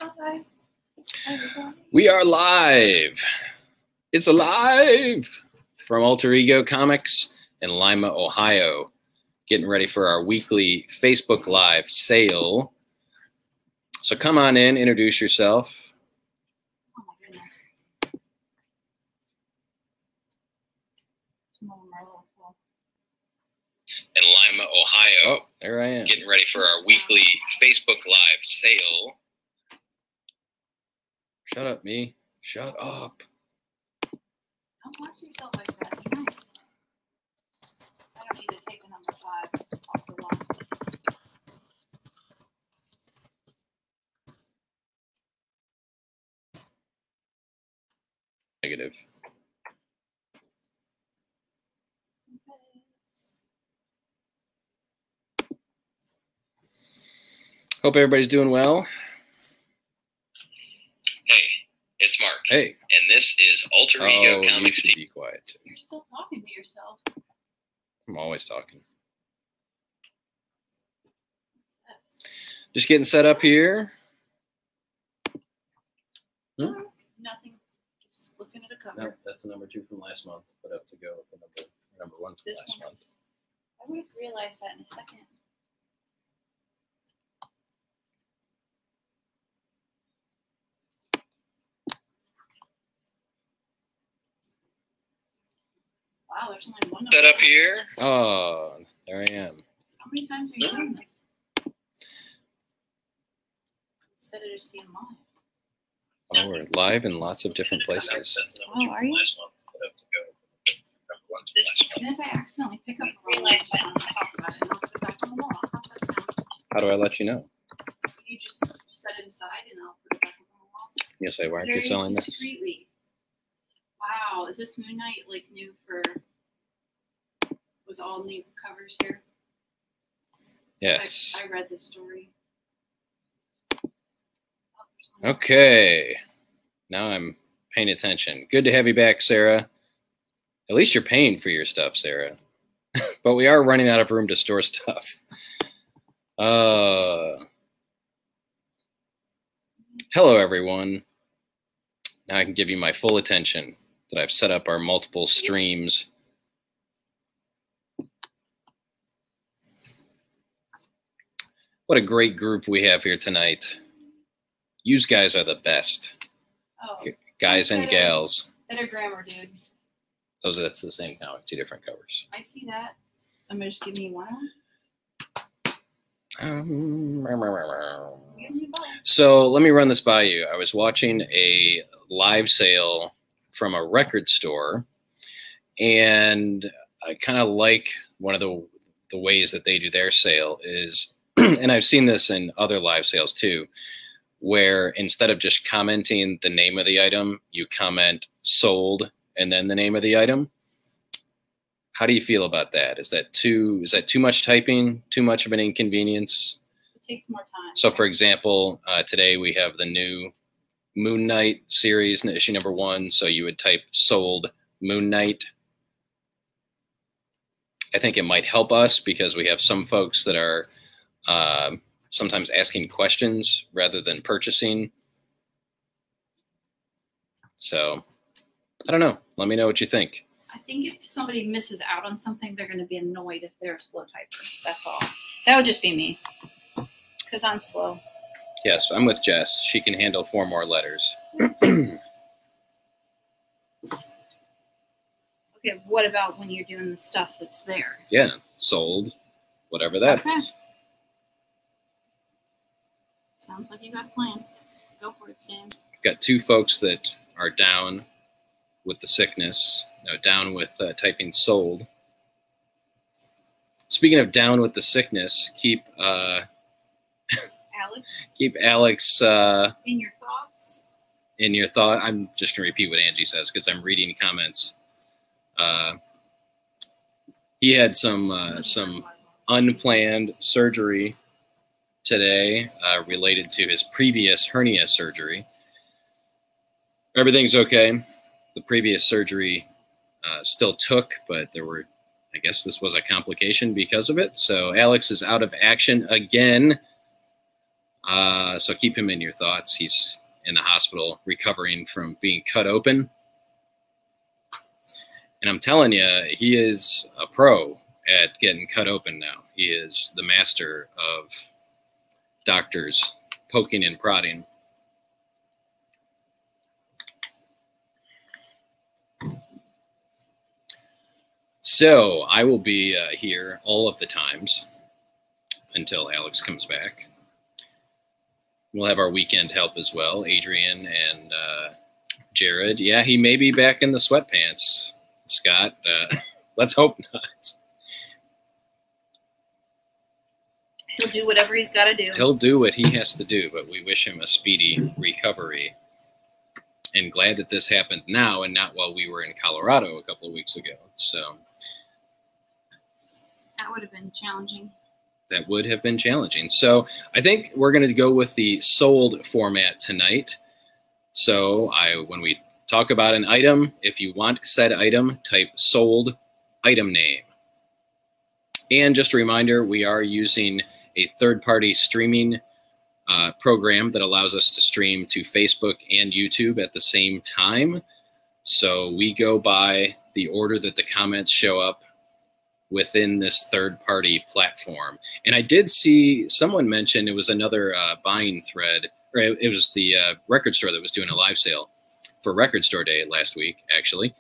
Hi. We are live. It's alive from Alter Ego Comics in Lima, Ohio. Getting ready for our weekly Facebook Live sale. So come on in, introduce yourself. Oh my goodness. In Lima, Ohio. Oh, there I am. Getting ready for our weekly Facebook Live sale. Shut up, me. Shut up. Don't watch yourself like that. You're nice. I don't need to take a number 5 off the wall. Negative. Hope everybody's doing well. Hey, it's Mark. Hey. And this is Alter Ego Comics. You should be quiet. You're still talking to yourself. I'm always talking. Just getting set up here. Nothing. Just looking at a cover. No, that's a number 2 from last month. Put up to go with the number 1 from This last one month. is, I would realize that in a second. Wow, there's only one Set number. up here. Oh, there I am. How many times are you doing this? Instead of just being live. Oh, we're live in lots of different places. Oh, are you? And if I accidentally pick up the wrong light and talk about it, and I'll put it back on the wall. How's that sound? How do I let you know? You just set it aside and I'll put it back on the wall. Yes, why aren't you Very selling this? discreetly. Wow, is this Moon Knight like new for with all new covers here? Yes. I read this story. Okay. Now I'm paying attention. Good to have you back, Sarah. At least you're paying for your stuff, Sarah. But we are running out of room to store stuff. Hello, everyone. Now I can give you my full attention that I've set up our multiple streams. What a great group we have here tonight. You guys are the best. Oh, Guys and gals. better grammar, dude. That's the same comic, 2 different covers. I see that. I'm gonna just give me one. So let me run this by you. I was watching a live sale from a record store, and I kind of like one of the ways that they do their sale is, and I've seen this in other live sales too, where instead of just commenting the name of the item, you comment sold and then the name of the item. How do you feel about that? Is that too much typing, too much of an inconvenience? It takes more time. So for example, today we have the new Moon Knight series, issue number 1. So you would type sold Moon Knight. I think it might help us because we have some folks that are sometimes asking questions rather than purchasing. So I don't know. Let me know what you think. I think if somebody misses out on something, they're going to be annoyed if they're a slow typer. That's all. That would just be me. Because I'm slow. Yes, I'm with Jess. She can handle 4 more letters. Okay, what about when you're doing the stuff that's there? Yeah, sold, whatever that is. Sounds like you got a plan. Go for it, Sam. I've got 2 folks that are down with the sickness. No, down with typing sold. Speaking of down with the sickness, keep Alex? keep Alex In your thoughts? in your thought. I'm just gonna repeat what Angie says because I'm reading comments. He had some unplanned surgery today related to his previous hernia surgery. Everything's okay. The previous surgery still took, but I guess this was a complication because of it. So Alex is out of action again. So keep him in your thoughts. He's in the hospital recovering from being cut open. And I'm telling you, he is a pro at getting cut open now. He is the master of doctors poking and prodding. So I will be here all of the times until Alex comes back. We'll have our weekend help as well, Adrian and Jared. Yeah, he may be back in the sweatpants, Scott. Let's hope not. He'll do whatever he's got to do. He'll do what he has to do, but we wish him a speedy recovery. And glad that this happened now and not while we were in Colorado a couple of weeks ago. So that would have been challenging. That would have been challenging. So I think we're going to go with the sold format tonight. So when we talk about an item, if you want said item, type sold item name. And just a reminder, we are using a third-party streaming program that allows us to stream to Facebook and YouTube at the same time. So we go by the order that the comments show up within this third-party platform. And I did see someone mention it was another buying thread, or it was the record store that was doing a live sale for Record Store Day last week, actually.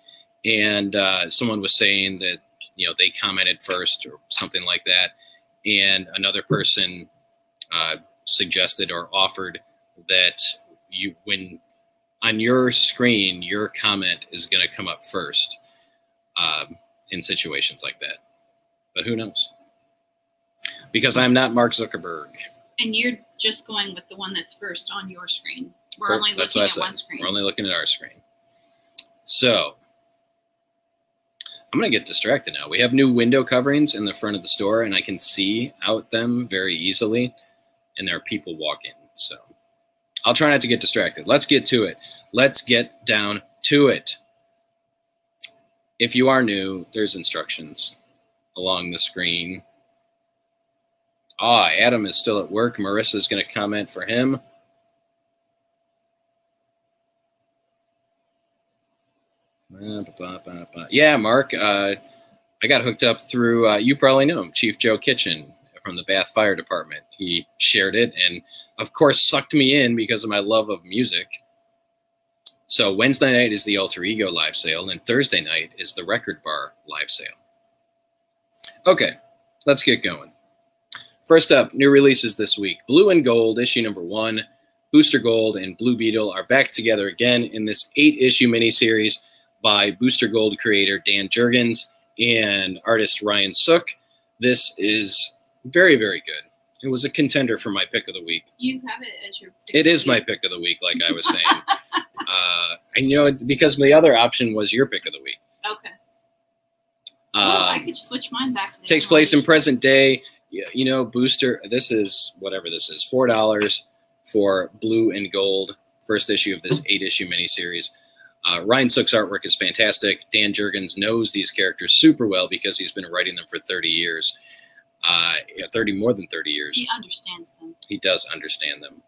And someone was saying that, you know, they commented first or something like that. And another person suggested or offered that when on your screen, your comment is going to come up first in situations like that. But who knows? Because I'm not Mark Zuckerberg. And you're just going with the one that's first on your screen. We're only looking at one screen. We're only looking at our screen. So I'm going to get distracted now. We have new window coverings in the front of the store, and I can see out them very easily, and there are people walking. So I'll try not to get distracted. Let's get to it. Let's get down to it. If you are new, there's instructions along the screen. Adam is still at work. Marissa's going to comment for him. Yeah, Mark, I got hooked up through, you probably know him, Chief Joe Kitchen from the Bath Fire Department. He shared it and, of course, sucked me in because of my love of music. So Wednesday night is the Alter Ego live sale, and Thursday night is the Record Bar live sale. Okay, let's get going. First up, new releases this week. Blue and Gold, issue number 1. Booster Gold and Blue Beetle are back together again in this 8-issue miniseries by Booster Gold creator Dan Jurgens and artist Ryan Sook. This is very, very good. It was a contender for my pick of the week. You have it as your pick. It is my pick of the week, like I was saying. I know because the other option was your pick of the week. Okay. I could switch mine back to the takes place in present day. You know, Booster, this is whatever this is, $4 for Blue and Gold, first issue of this 8-issue miniseries. Ryan Sook's artwork is fantastic. Dan Jurgens knows these characters super well because he's been writing them for 30 years. More than 30 years. He understands them. He does understand them.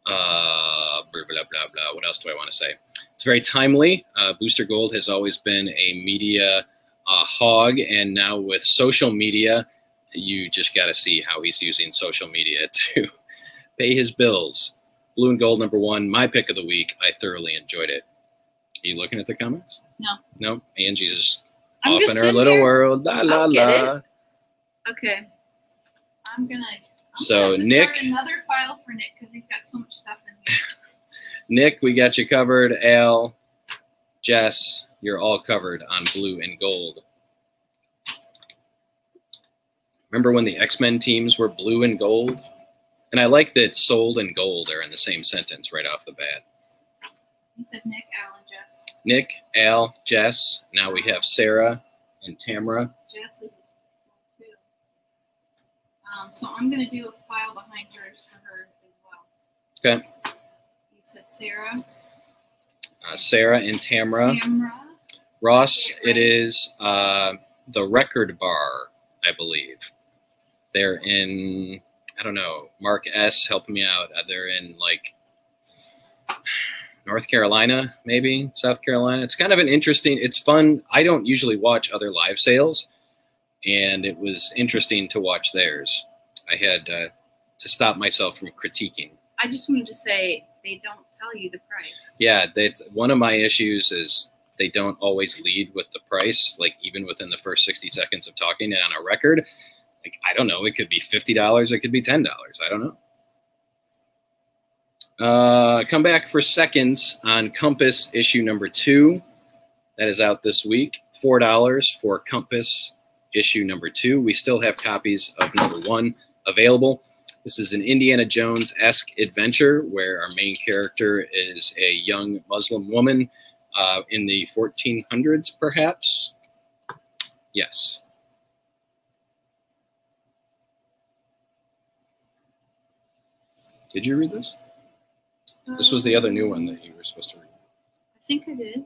Blah, blah, blah, blah. What else do I want to say? It's very timely. Booster Gold has always been a media hog, and now with social media, you just got to see how he's using social media to pay his bills. Blue and Gold number 1, my pick of the week. I thoroughly enjoyed it. Are you looking at the comments? No. No? Angie's just off in her little world. La, la, la. Okay. I'm going to start another file for Nick because he's got so much stuff in here. Nick, we got you covered. Al, Jess, you're all covered on Blue and Gold. Remember when the X-Men teams were Blue and Gold? And I like that sold and gold are in the same sentence right off the bat. You said Nick, Al, and Jess. Nick, Al, Jess. Now we have Sarah and Tamara. Jess is too. So I'm going to do a file behind hers for her as well. Okay. You said Sarah. Sarah and Tamara. Ross, it is the Record Bar, I believe. They're in, I don't know, Mark S. helping me out. They're in like North Carolina, maybe South Carolina. It's kind of an interesting, it's fun. I don't usually watch other live sales, and it was interesting to watch theirs. I had to stop myself from critiquing. I just wanted to say they don't tell you the price. Yeah, one of my issues is they don't always lead with the price, like even within the first 60 seconds of talking. And on a record, like, I don't know, it could be $50, it could be $10. I don't know. Come back for seconds on Compass issue number 2. That is out this week. $4 for Compass issue number 2. We still have copies of number 1 available. This is an Indiana Jones-esque adventure where our main character is a young Muslim woman in the 1400s, perhaps. Yes. Did you read this? This was the other new one that you were supposed to read. I think I did.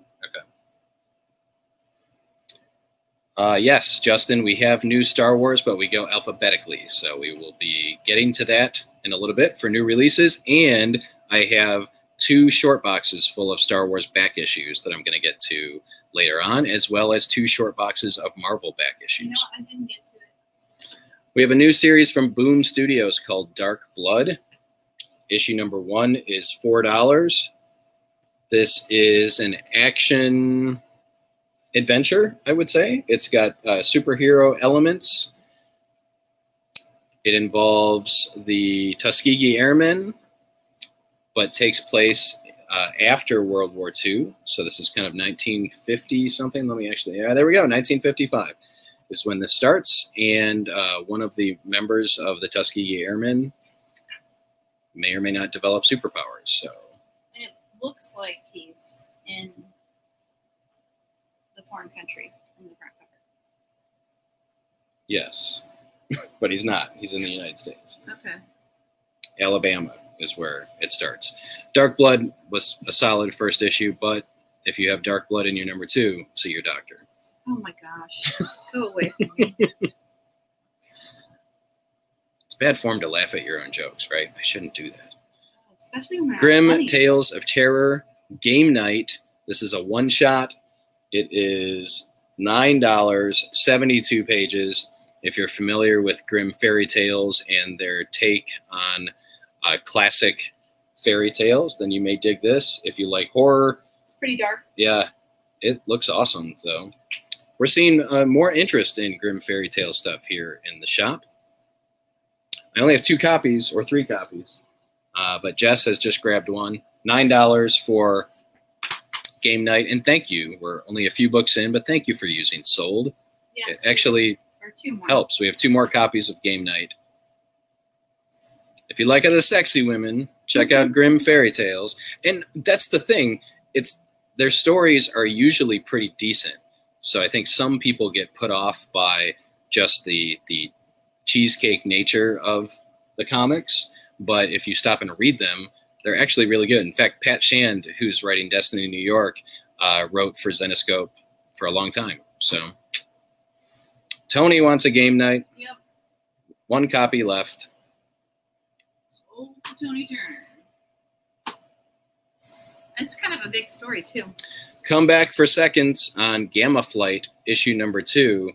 Okay. Yes, Justin, we have new Star Wars, but we go alphabetically. So we will be getting to that in a little bit for new releases. And I have 2 short boxes full of Star Wars back issues that I'm going to get to later on, as well as 2 short boxes of Marvel back issues. You know, I didn't get to it. We have a new series from Boom Studios called Dark Blood. Issue number 1 is $4. This is an action adventure, I would say. It's got superhero elements. It involves the Tuskegee Airmen, but takes place after World War II. So this is kind of 1950 something. Let me actually, there we go, 1955 is when this starts. And one of the members of the Tuskegee Airmen may or may not develop superpowers. So, and it looks like he's in the foreign country in the front cover. Yes, but he's not. He's in the United States. Okay. Alabama is where it starts. Dark Blood was a solid first issue, but if you have Dark Blood in your number 2, see your doctor. Oh my gosh. Go away from me. It's bad form to laugh at your own jokes, right? I shouldn't do that. Especially when Grim Tales of Terror, Game Night. This is a one-shot. It is $9, 72 pages. If you're familiar with Grimm fairy tales and their take on classic fairy tales, then you may dig this. If you like horror. It's pretty dark. Yeah, it looks awesome, though. We're seeing more interest in Grimm fairy tale stuff here in the shop. I only have 2 copies or 3 copies, but Jess has just grabbed one. $9 for Game Night, and thank you. We're only a few books in, but thank you for using Sold. Yes. It actually helps. We have 2 more copies of Game Night. If you like the sexy women, check out Grimm Fairy Tales. And that's the thing. Their stories are usually pretty decent. So I think some people get put off by just the cheesecake nature of the comics. But if you stop and read them, they're actually really good. In fact, Pat Shand, who's writing Destiny New York, wrote for Zenescope for a long time. So Tony wants a Game Night. Yep. 1 copy left. Oh, Tony Turner. It's kind of a big story, too. Come back for seconds on Gamma Flight, issue number 2.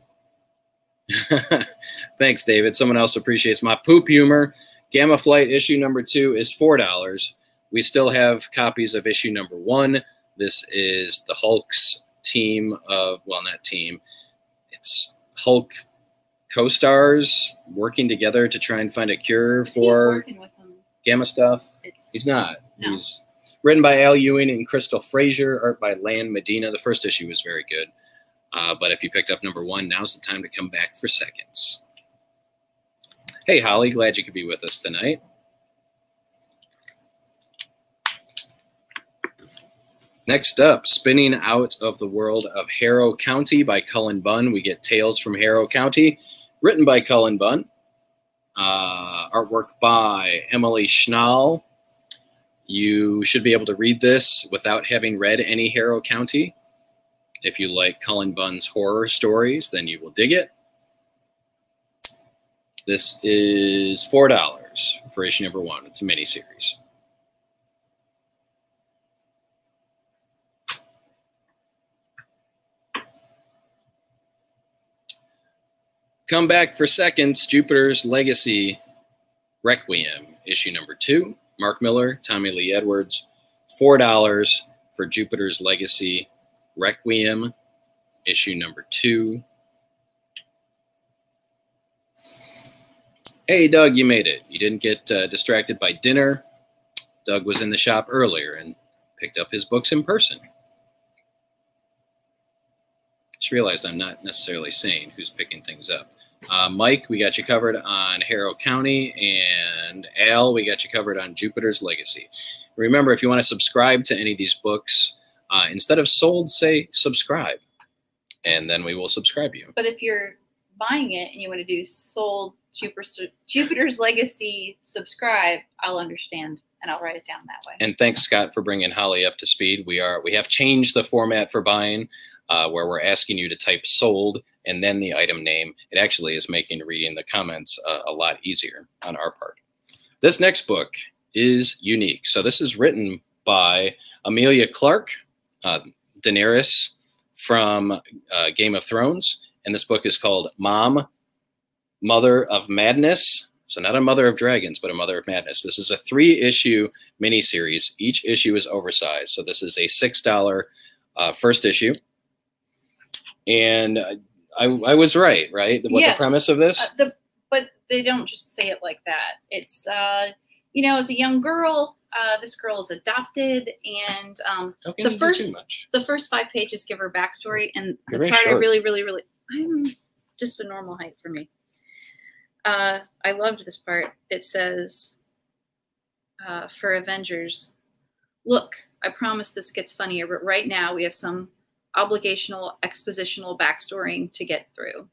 Thanks, David. Someone else appreciates my poop humor. Gamma Flight, issue number 2 is $4. We still have copies of issue number 1. This is the Hulk's team of, well, not team. It's Hulk co-stars working together to try and find a cure for gamma stuff. He's not. No. He's written by Al Ewing and Crystal Frazier, art by Lan Medina. The first issue was very good. But if you picked up number 1, now's the time to come back for seconds. Hey, Holly, glad you could be with us tonight. Next up, spinning out of the world of Harrow County by Cullen Bunn. We get Tales from Harrow County, written by Cullen Bunn. Artwork by Emily Schnall. You should be able to read this without having read any Harrow County. If you like Cullen Bunn's horror stories, then you will dig it. This is $4. for issue number 1. It's a miniseries. Come Back for Seconds, Jupiter's Legacy Requiem, issue number 2. Mark Miller, Tommy Lee Edwards, $4 for Jupiter's Legacy Requiem, issue number 2. Hey, Doug, you made it. You didn't get distracted by dinner. Doug was in the shop earlier and picked up his books in person. Just realized I'm not necessarily saying who's picking things up. Mike, we got you covered on Harrow County, and Al, we got you covered on Jupiter's Legacy. Remember, if you want to subscribe to any of these books, instead of sold, say subscribe, and then we will subscribe you. But if you're buying it and you want to do sold Jupiter's Legacy subscribe, I'll understand, and I'll write it down that way. And thanks, Scott, for bringing Holly up to speed. We have changed the format for buying, where we're asking you to type sold and then the item name. It actually is making reading the comments a lot easier on our part. This next book is unique. So this is written by Emilia Clarke, Daenerys from Game of Thrones. And this book is called Mom, Mother of Madness. So not a Mother of Dragons, but a Mother of Madness. This is a 3-issue miniseries. Each issue is oversized. So this is a $6 first issue. And I was right? What yes. The premise of this? But they don't just say it like that. It's, you know, as a young girl, this girl is adopted, and the first 5 pages give her backstory, and the part short. I really, I'm just a normal height for me. I loved this part. It says, for Avengers, look, I promise this gets funnier, but right now we have some obligational expositional backstory to get through.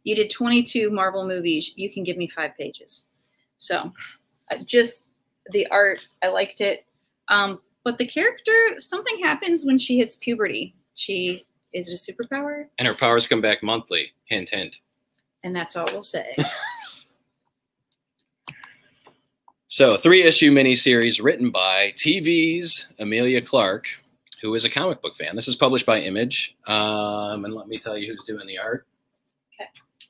You did 22 Marvel movies. You can give me 5 pages. So just the art, I liked it. But the character, something happens when she hits puberty. Is it a superpower? And her powers come back monthly. Hint, hint. And that's all we'll say. So 3-issue miniseries written by TV's Emilia Clarke, who is a comic book fan. This is published by Image. And let me tell you who's doing the art. Okay.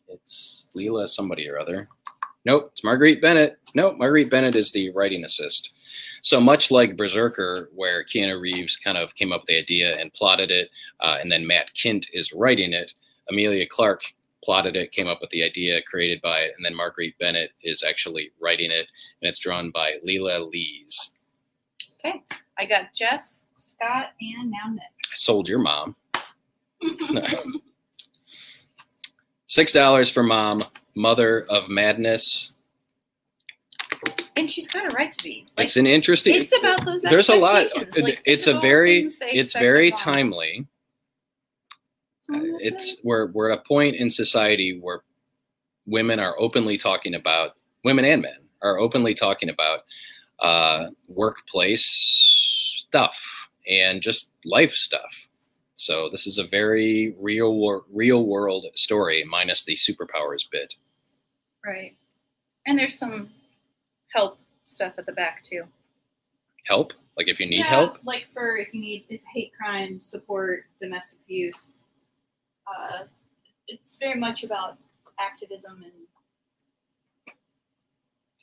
It's Leela somebody or other. Nope, it's Marguerite Bennett. Nope, Marguerite Bennett is the writing assist. So much like Berserker, where Keanu Reeves kind of came up with the idea and plotted it, and then Matt Kint is writing it, Emilia Clarke plotted it, came up with the idea, created by it, and then Marguerite Bennett is actually writing it, and it's drawn by Leela Lees. Okay. I got Jess, Scott, and now Nick. I sold your mom. $6 for Mom, Mother of Madness. And she's got a right to be. It's an interesting. It's about those. There's a lot. It's very timely. We're at a point in society where women are openly talking about, women and men are openly talking about workplace stuff and just life stuff. So this is a very real world story, minus the superpowers bit. Right. And there's some help stuff at the back too. Help? Like if you need help? Like if you need hate crime support, domestic abuse. It's very much about activism and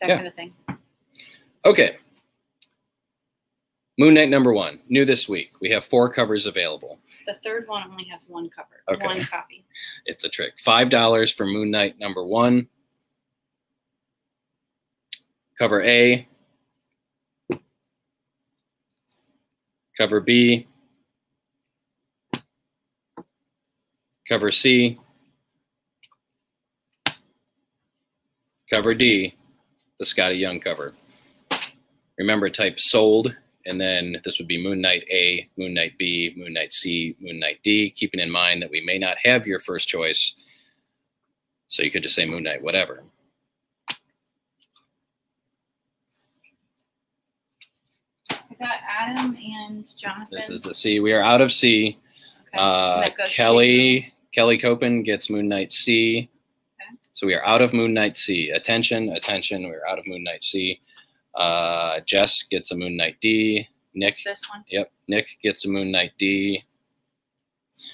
that kind of thing. Okay. Moon Knight #1, new this week. We have 4 covers available. The third one only has 1 cover, okay. 1 copy. It's a trick. $5 for Moon Knight #1. Cover A. Cover B. Cover C. Cover D, the Scotty Young cover. Remember, type sold, and then this would be Moon Knight A, Moon Knight B, Moon Knight C, Moon Knight D, keeping in mind that we may not have your first choice, so you could just say Moon Knight whatever. I got Adam and Jonathan. This is the C. We are out of C. Okay. Kelly Copen gets Moon Knight C. Okay. So we are out of Moon Knight C. Attention, attention, we're out of Moon Knight C. Jess gets a Moon Knight D. Nick. This one? Yep, Nick gets a Moon Knight D.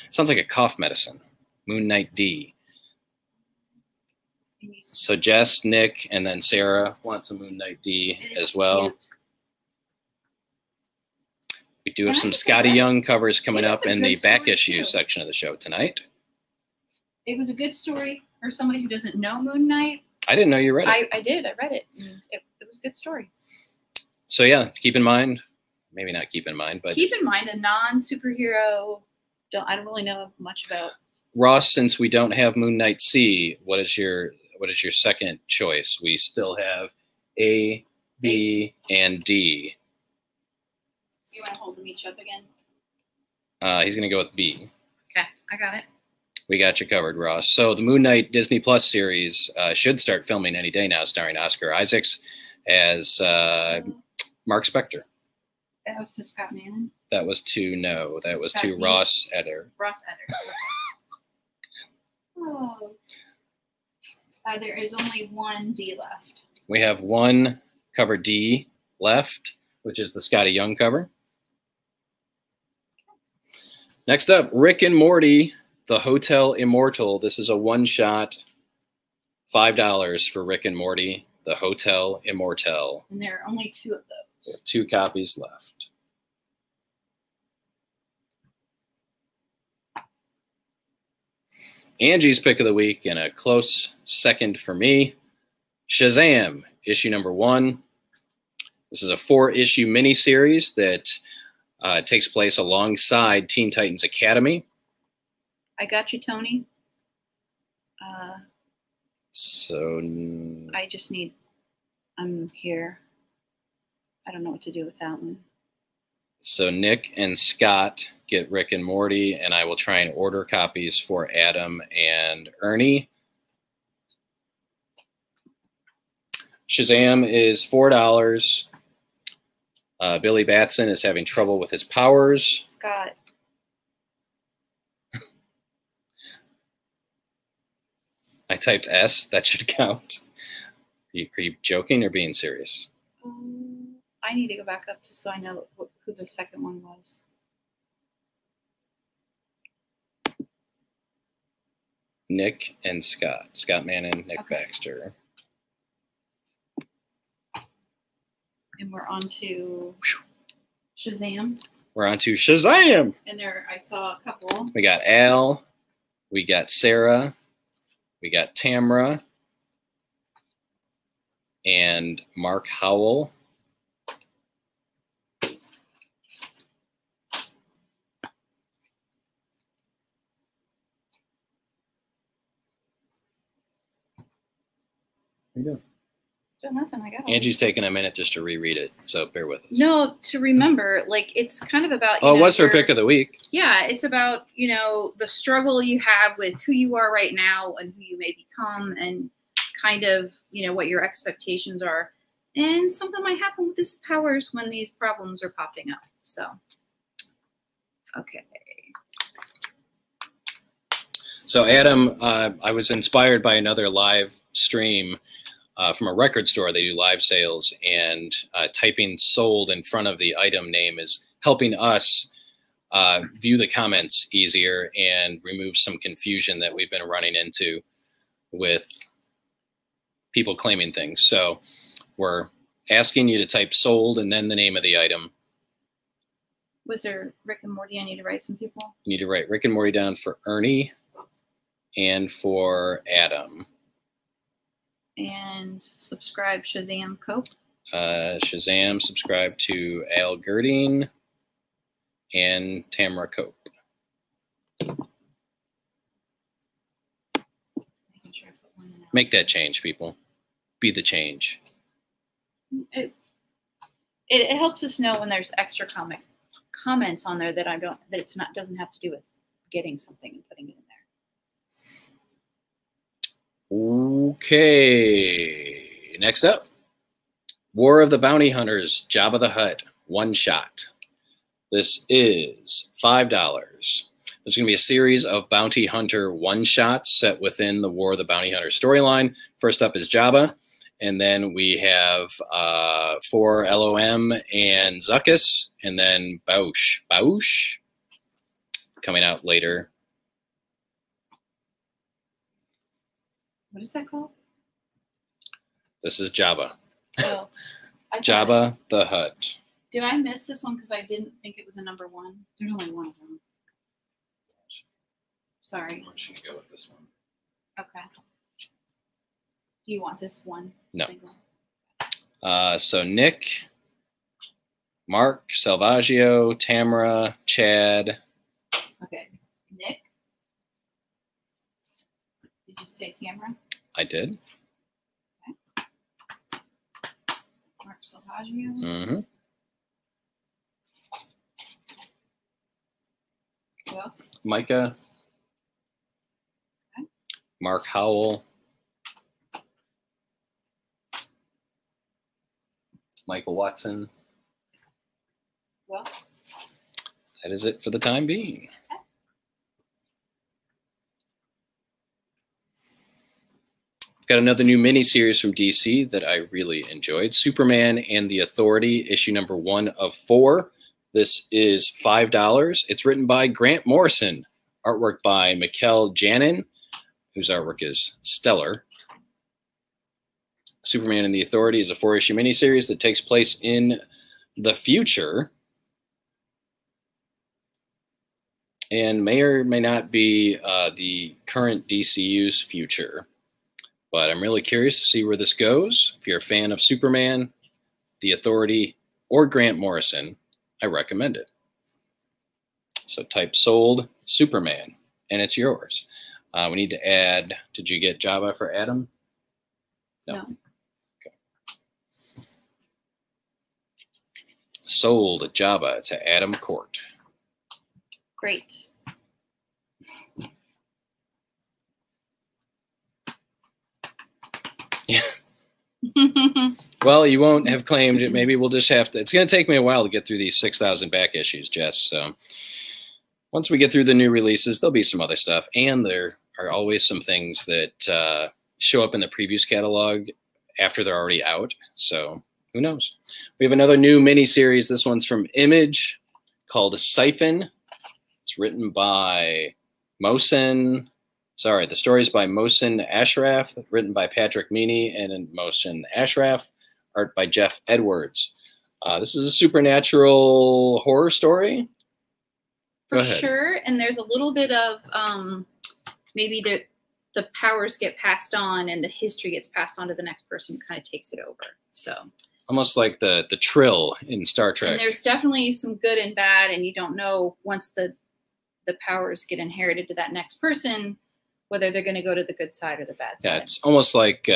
Sounds like a cough medicine. Moon Knight D. So Jess, Nick, and then Sarah wants a Moon Knight D as well. Cute. We do have some Scotty Young covers coming up in the back issue section of the show tonight. It was a good story for somebody who doesn't know Moon Knight. I didn't know you read it. I did. I read it. It was a good story. So yeah, keep in mind, maybe not keep in mind, but keep in mind a non-superhero. I don't really know much about. Ross, since we don't have Moon Knight C, what is your second choice? We still have A, B, and D. You want to hold them each up again? He's going to go with B. Okay, I got it. We got you covered, Ross. So the Moon Knight Disney Plus series should start filming any day now, starring Oscar Isaacs as Mark Spector. That was to Scott Manning? That was to, no, that was to D. Ross Eder. Ross Eder. Oh. There is only one D left. We have one cover D left, which is the Scotty Young cover. Next up, Rick and Morty, The Hotel Immortal. This is a one-shot, $5 for Rick and Morty, The Hotel Immortal. And there are only 2 of those. We have 2 copies left. Angie's pick of the week, and a close second for me, Shazam, issue number 1. This is a 4-issue miniseries that takes place alongside Teen Titans Academy. I got you, Tony. I just need, I'm here. I don't know what to do with that one. So Nick and Scott get Rick and Morty, and I will try and order copies for Adam and Ernie. Shazam is $4. Billy Batson is having trouble with his powers. Scott. I typed S. That should count. Are you joking or being serious? I need to go back up just so I know who the second one was. Nick and Scott. Scott Manning, Nick Baxter. And we're on to Shazam. We're on to Shazam. And there, I saw a couple. We got Al. We got Sarah. We got Tamra. And Mark Howell. There you go. Nothing. I got it. Angie's taking a minute just to reread it, so bear with us. No, to remember, like, it's kind of about. Oh, it was her pick of the week. Yeah, it's about, the struggle you have with who you are right now and who you may become, and kind of, what your expectations are. And something might happen with these powers when these problems are popping up. So, okay. So, Adam, I was inspired by another live stream from a record store. They do live sales, and typing sold in front of the item name is helping us view the comments easier and remove some confusion that we've been running into with people claiming things. So we're asking you to type sold and then the name of the item. Was there Rick and Morty? I need to write some people. You need to write Rick and Morty down for Ernie and for Adam. And subscribe Shazam Cope. Shazam, subscribe to Al Girding and Tamara Cope. Make that change, people. Be the change. It helps us know when there's extra comments on there that doesn't have to do with getting something and putting it in there. Okay, next up, War of the Bounty Hunters, Jabba the Hutt, one shot. This is $5. There's going to be a series of bounty hunter one-shots set within the War of the Bounty Hunter storyline. First up is Jabba, and then we have 4 LOM and Zuckuss, and then Bausch coming out later. What is that called? This is Jabba. Oh, Jabba the Hutt. Did I miss this one because I didn't think it was a number 1? There's only one of them. Sorry. I'm just going to go with this one. Okay. Do you want this one? No. Single? So Nick, Mark, Salvaggio, Tamara, Chad. Okay. Nick? Did you say Tamara? I did. Okay. Mark Salvaggio. Mm-hmm. Who else? Micah. Okay. Mark Howell. Michael Watson. Well, that is it for the time being. Okay. I've got another new miniseries from DC that I really enjoyed. Superman and the Authority, issue number 1 of 4. This is $5. It's written by Grant Morrison. Artwork by Mikkel Janin, whose artwork is stellar. Superman and the Authority is a 4-issue miniseries that takes place in the future and may or may not be the current DCU's future. But I'm really curious to see where this goes. If you're a fan of Superman, the Authority, or Grant Morrison, I recommend it. So type sold Superman, and it's yours. We need to add, did you get Jabba for Adam? No. Okay. Sold Jabba to Adam Court. Great. Yeah. Well, you won't have claimed it. Maybe we'll just have to. It's going to take me a while to get through these 6,000 back issues, Jess. So once we get through the new releases, there'll be some other stuff. And there are always some things that show up in the previews catalog after they're already out. So who knows? We have another new miniseries. This one's from Image called Siphon. It's written by Mohsen. Sorry, the story is by Mohsen Ashraf, written by Patrick Meany and Mohsen Ashraf, art by Jeff Edwards. This is a supernatural horror story. For sure, and there's a little bit of maybe the powers get passed on and the history gets passed on to the next person who kind of takes it over. So almost like the Trill in Star Trek. And there's definitely some good and bad, and you don't know once the powers get inherited to that next person whether they're going to go to the good side or the bad side. Yeah, it's almost like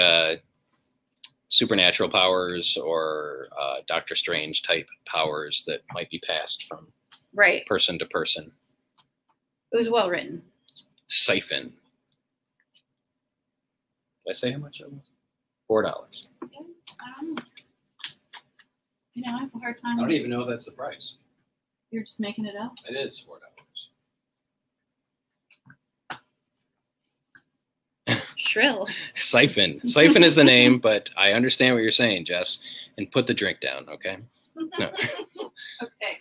supernatural powers or Doctor Strange type powers that might be passed from person to person. It was well written. Siphon. Did I say how much it was? $4. Yeah, I don't know. You know, I have a hard time. I don't even know if that's the price. You're just making it up? It is $4. Shrill. Siphon. Siphon is the name, but I understand what you're saying, Jess. And put the drink down, okay? No. Okay.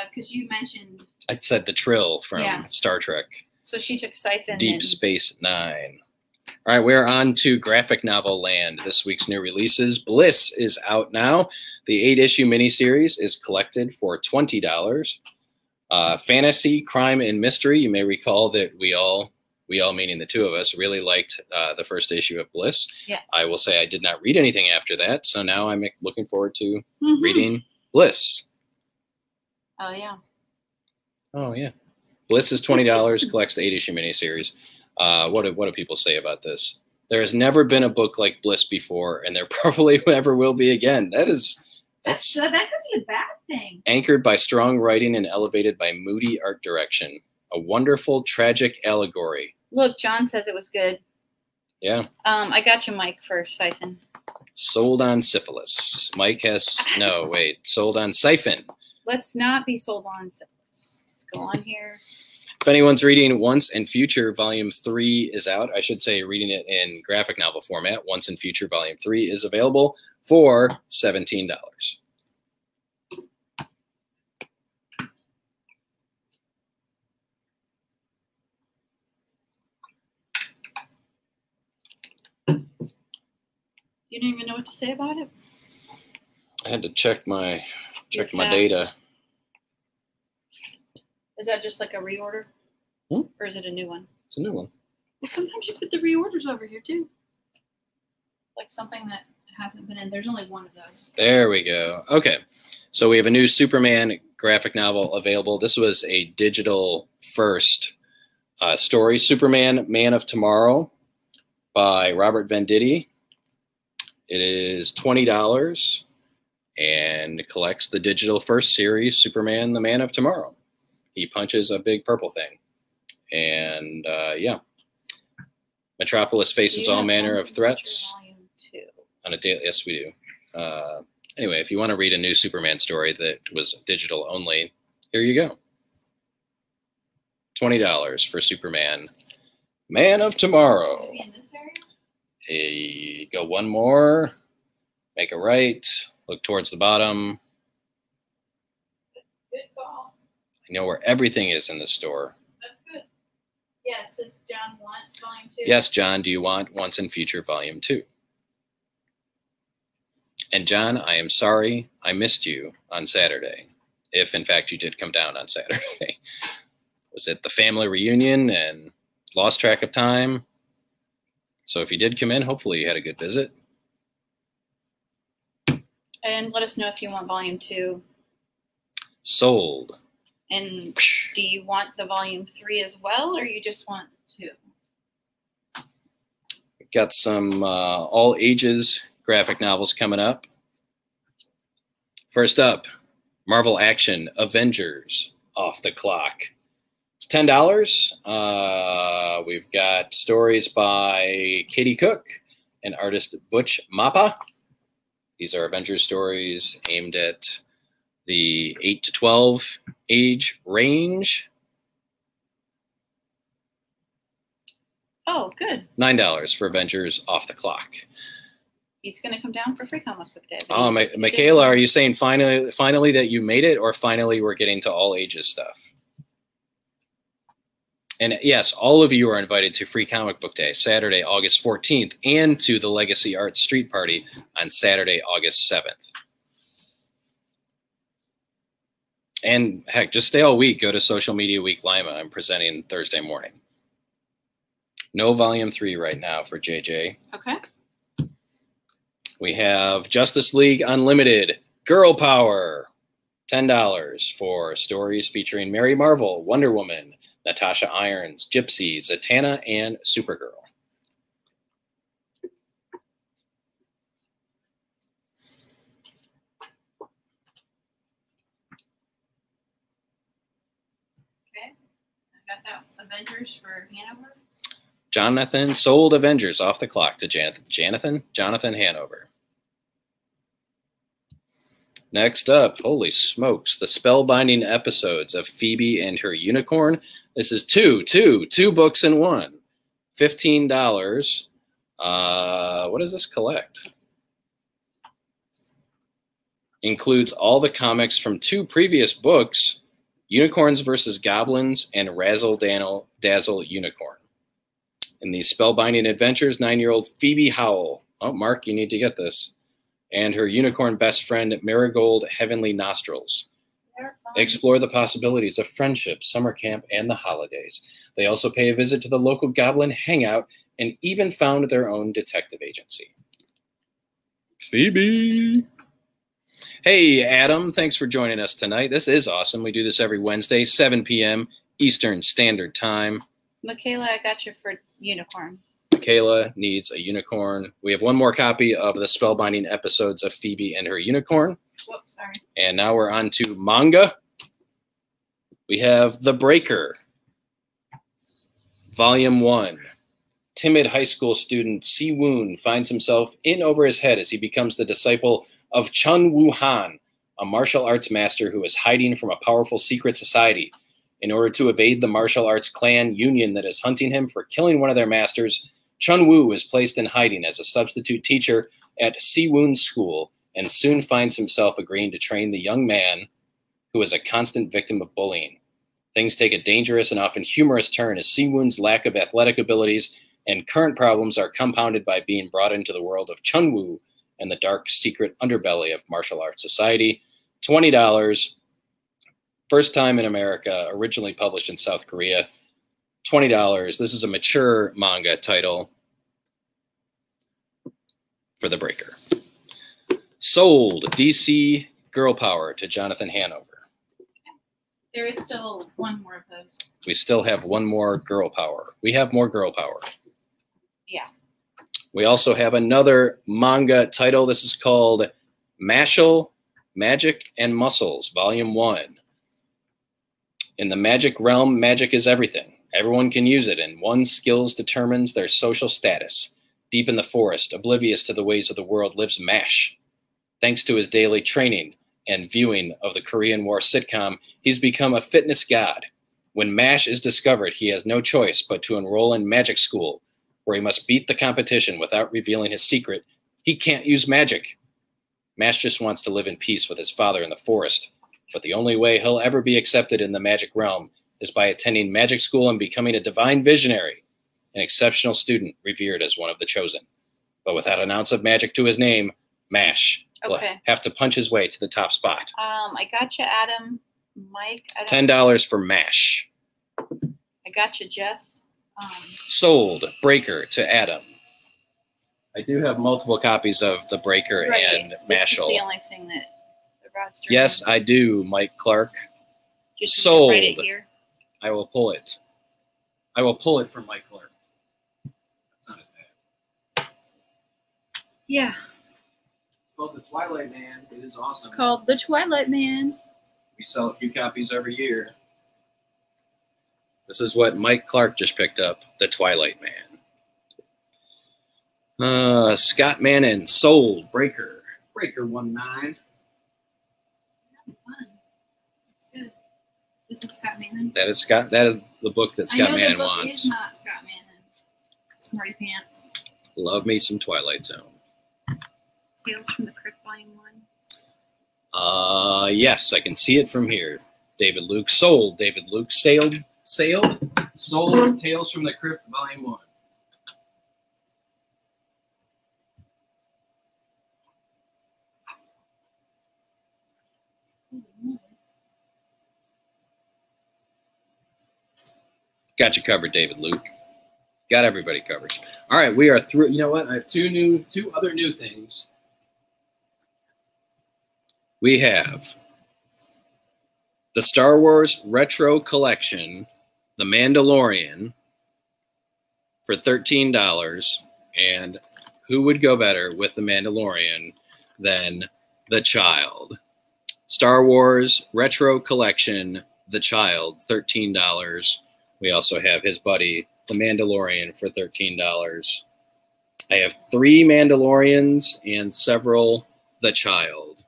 Because you mentioned... I said the Trill from Star Trek. So she took Siphon. Deep Space Nine. All right, we're on to graphic novel land. This week's new releases. Bliss is out now. The 8-issue miniseries is collected for $20. Fantasy, crime, and mystery. You may recall that we all meaning the two of us, really liked the first issue of Bliss. Yes. I will say I did not read anything after that, so now I'm looking forward to reading Bliss. Oh, yeah. Oh, yeah. Bliss is $20, collects the 8-issue miniseries. What do people say about this? There has never been a book like Bliss before, and there probably never will be again. That could be a bad thing. Anchored by strong writing and elevated by moody art direction. A wonderful, tragic allegory. Look, John says it was good. Yeah. I got you, Mike, for Siphon. Sold on syphilis. Mike has sold on Siphon. Let's not be sold on syphilis. Let's go on here. If anyone's reading Once and Future Volume 3 is out, I should say reading it in graphic novel format, Once and Future Volume 3 is available for $17. You don't even know what to say about it? I had to check my data. Is that just like a reorder? Or is it a new one? It's a new one. Well, sometimes you put the reorders over here too. Like something that hasn't been in. There's only one of those. There we go. Okay. So we have a new Superman graphic novel available. This was a digital first story, Superman Man of Tomorrow by Robert Venditti. It is $20 and collects the digital first series, Superman, the Man of Tomorrow. He punches a big purple thing. And yeah. Metropolis faces all manner of threats. On a daily, yes, we do. Anyway, if you want to read a new Superman story that was digital only, here you go. $20 for Superman, Man of Tomorrow. Maybe in this area? Go one more, make a right, look towards the bottom. Good call. I know where everything is in the store. That's good. Yes, does John want Volume 2? Yes, John, do you want Once and Future Volume 2? And John, I am sorry I missed you on Saturday, if in fact you did come down on Saturday. Was it the family reunion and lost track of time? So if you did come in, hopefully you had a good visit. And let us know if you want Volume 2. Sold. And do you want the Volume 3 as well, or you just want 2? Got some all ages graphic novels coming up. First up, Marvel Action Avengers Off the Clock. It's $10. We've got stories by Katie Cook and artist Butch Mappa. These are Avengers stories aimed at the 8 to 12 age range. Oh, good. $9 for Avengers Off the Clock. He's going to come down for Free Comic Book Day. Oh, Michaela, are you saying finally that you made it, or finally we're getting to all ages stuff? And yes, all of you are invited to Free Comic Book Day, Saturday, August 14th, and to the Legacy Arts Street Party on Saturday, August 7th. And heck, just stay all week. Go to Social Media Week Lima. I'm presenting Thursday morning. No Volume 3 right now for JJ. Okay. We have Justice League Unlimited, Girl Power, $10 for stories featuring Mary Marvel, Wonder Woman, Natasha Irons, Gypsy, Zatanna, and Supergirl. Okay. I got that Avengers for Hanover. Jonathan sold Avengers Off the Clock to Jonathan Hanover. Next up, holy smokes, the spellbinding episodes of Phoebe and Her Unicorn. This is two books in one. $15. What does this collect? Includes all the comics from 2 previous books, Unicorns versus Goblins and Razzle Dazzle Unicorn. In these spellbinding adventures, 9-year-old Phoebe Howell, oh, Mark, you need to get this, and her unicorn best friend, Marigold Heavenly Nostrils. They explore the possibilities of friendship, summer camp, and the holidays. They also pay a visit to the local goblin hangout and even found their own detective agency. Phoebe! Hey, Adam, thanks for joining us tonight. This is awesome. We do this every Wednesday, 7 p.m. Eastern Standard Time. Michaela, I got you for Unicorn. Michaela needs a unicorn. We have one more copy of the spellbinding episodes of Phoebe and Her Unicorn. Whoops, sorry. And now we're on to manga. We have The Breaker, Volume 1. Timid high school student Si Woon finds himself in over his head as he becomes the disciple of Chun Woo Han, a martial arts master who is hiding from a powerful secret society. In order to evade the martial arts clan union that is hunting him for killing one of their masters, Chun Wu is placed in hiding as a substitute teacher at Siwun's school and soon finds himself agreeing to train the young man who is a constant victim of bullying. Things take a dangerous and often humorous turn as Siwun's lack of athletic abilities and current problems are compounded by being brought into the world of Chun Wu and the dark secret underbelly of martial arts society. $20. First time in America, originally published in South Korea. $20. This is a mature manga title for the Breaker. Sold. DC Girl Power to Jonathan Hanover. There is still one more of those. We still have one more Girl Power. We have more Girl Power. Yeah. We also have another manga title. This is called Mashle, Magic and Muscles, Volume 1. In the magic realm, magic is everything. Everyone can use it, and one's skills determines their social status. Deep in the forest, oblivious to the ways of the world, lives Mash. Thanks to his daily training and viewing of the Korean War sitcom, he's become a fitness god. When Mash is discovered, he has no choice but to enroll in magic school, where he must beat the competition without revealing his secret. He can't use magic. Mash just wants to live in peace with his father in the forest. But the only way he'll ever be accepted in the magic realm is by attending magic school and becoming a divine visionary, an exceptional student revered as one of the chosen. But without an ounce of magic to his name, Mash will have to punch his way to the top spot. I got you, Adam. Mike. $10 for Mash. I got you, Jess. Sold. Breaker to Adam. I do have multiple copies of the Breaker and Mashle. This is the only thing that the Rod's doing. Yes, I do, Mike Clark. Just sold. Write it here. I will pull it. I will pull it from Mike Clark. That's not as bad. Yeah. It's called The Twilight Man. It is awesome. It's called The Twilight Man. We sell a few copies every year. This is what Mike Clark just picked up. The Twilight Man. Scott Manning. Sold. Breaker. Breaker 1-9. This is Scott Manning. That is Scott. That is the book that Scott Manning wants. It's not Scott Manning. Smarty Pants. Love me some Twilight Zone. Tales from the Crypt, Volume 1. Yes, I can see it from here. David Luke. Sold. David Luke. Sold. Tales from the Crypt, Volume 1. Got you covered, David Luke. Got everybody covered. All right, we are through. You know what? I have two other new things. We have the Star Wars Retro Collection, The Mandalorian, for $13. And who would go better with The Mandalorian than The Child? Star Wars Retro Collection, The Child, $13. We also have his buddy, The Mandalorian, for $13. I have 3 Mandalorians and several The Child.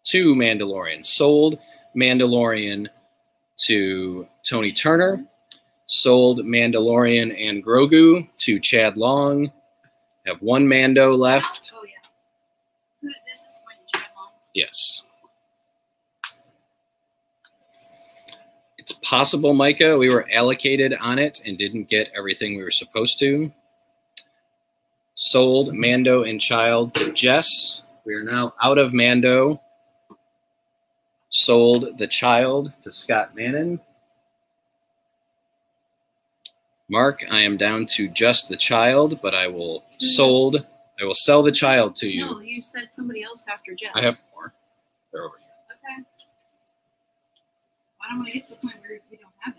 2 Mandalorians. Sold Mandalorian to Tony Turner. Sold Mandalorian and Grogu to Chad Long. I have 1 Mando left. Oh, yeah. This is when Chad Long? Yes. It's possible, Micah, we were allocated on it and didn't get everything we were supposed to. Sold Mando and Child to Jess. We are now out of Mando. Sold the Child to Scott Manning. Mark, I am down to just the Child, but I will sell the Child to you. No, you said somebody else after Jess. I have more. They're over here. Okay. I don't want to get to the point where we don't have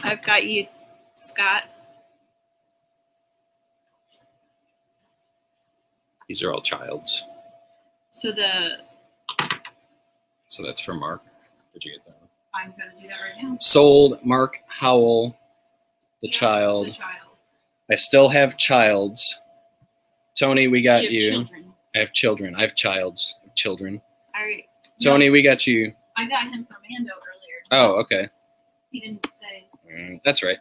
any. I've got you, Scott. These are all Childs. So that's for Mark. Did you get that one? I'm going to do that right now. Sold Mark Howell, the Child. The Child. I still have Childs. Tony, we got you. Children. I have children. I have Childs. Children. Tony, we got you. I got him from Mando earlier. Oh, okay. He didn't say. That's right.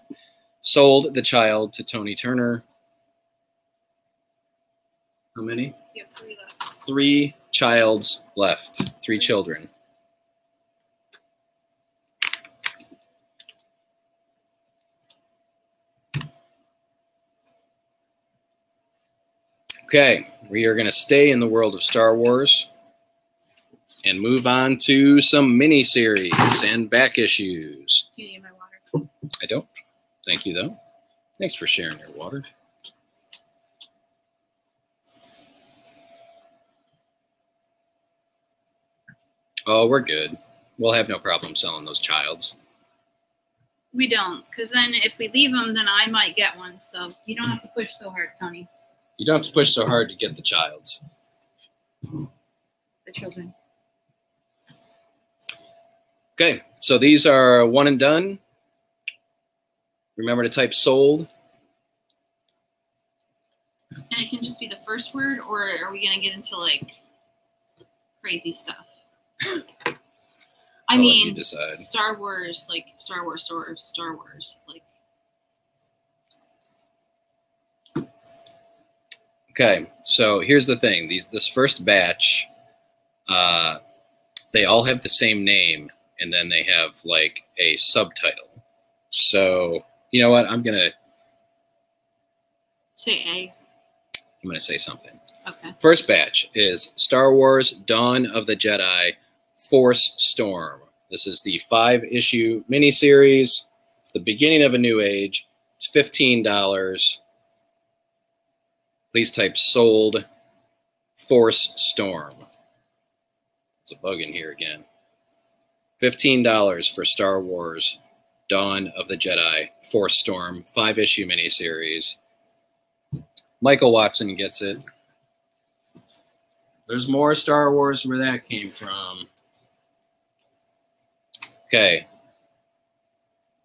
Sold the child to Tony Turner. How many? You have 3 left. 3 childs left. 3 children. Okay, we are going to stay in the world of Star Wars and move on to some miniseries and back issues. You need my water? I don't. Thank you, though. Thanks for sharing your water. Oh, we're good. We'll have no problem selling those childs. We don't, because then if we leave them, then I might get one. So you don't have to push so hard, Tony. You don't have to push so hard to get the childs. The children. Okay, so these are one and done. Remember to type sold. And it can just be the first word, or are we going to get into, like, crazy stuff? I mean, Star Wars, like, Star Wars, like. Okay, so here's the thing. This first batch, they all have the same name, and then they have, like, a subtitle. So, you know what? I'm going to... Say A. I'm going to say something. Okay. First batch is Star Wars Dawn of the Jedi Force Storm. This is the 5-issue miniseries. It's the beginning of a new age. It's $15. Please type sold Force Storm. There's a bug in here again. $15 for Star Wars Dawn of the Jedi Force Storm 5-issue miniseries. Michael Watson gets it. There's more Star Wars where that came from. Okay.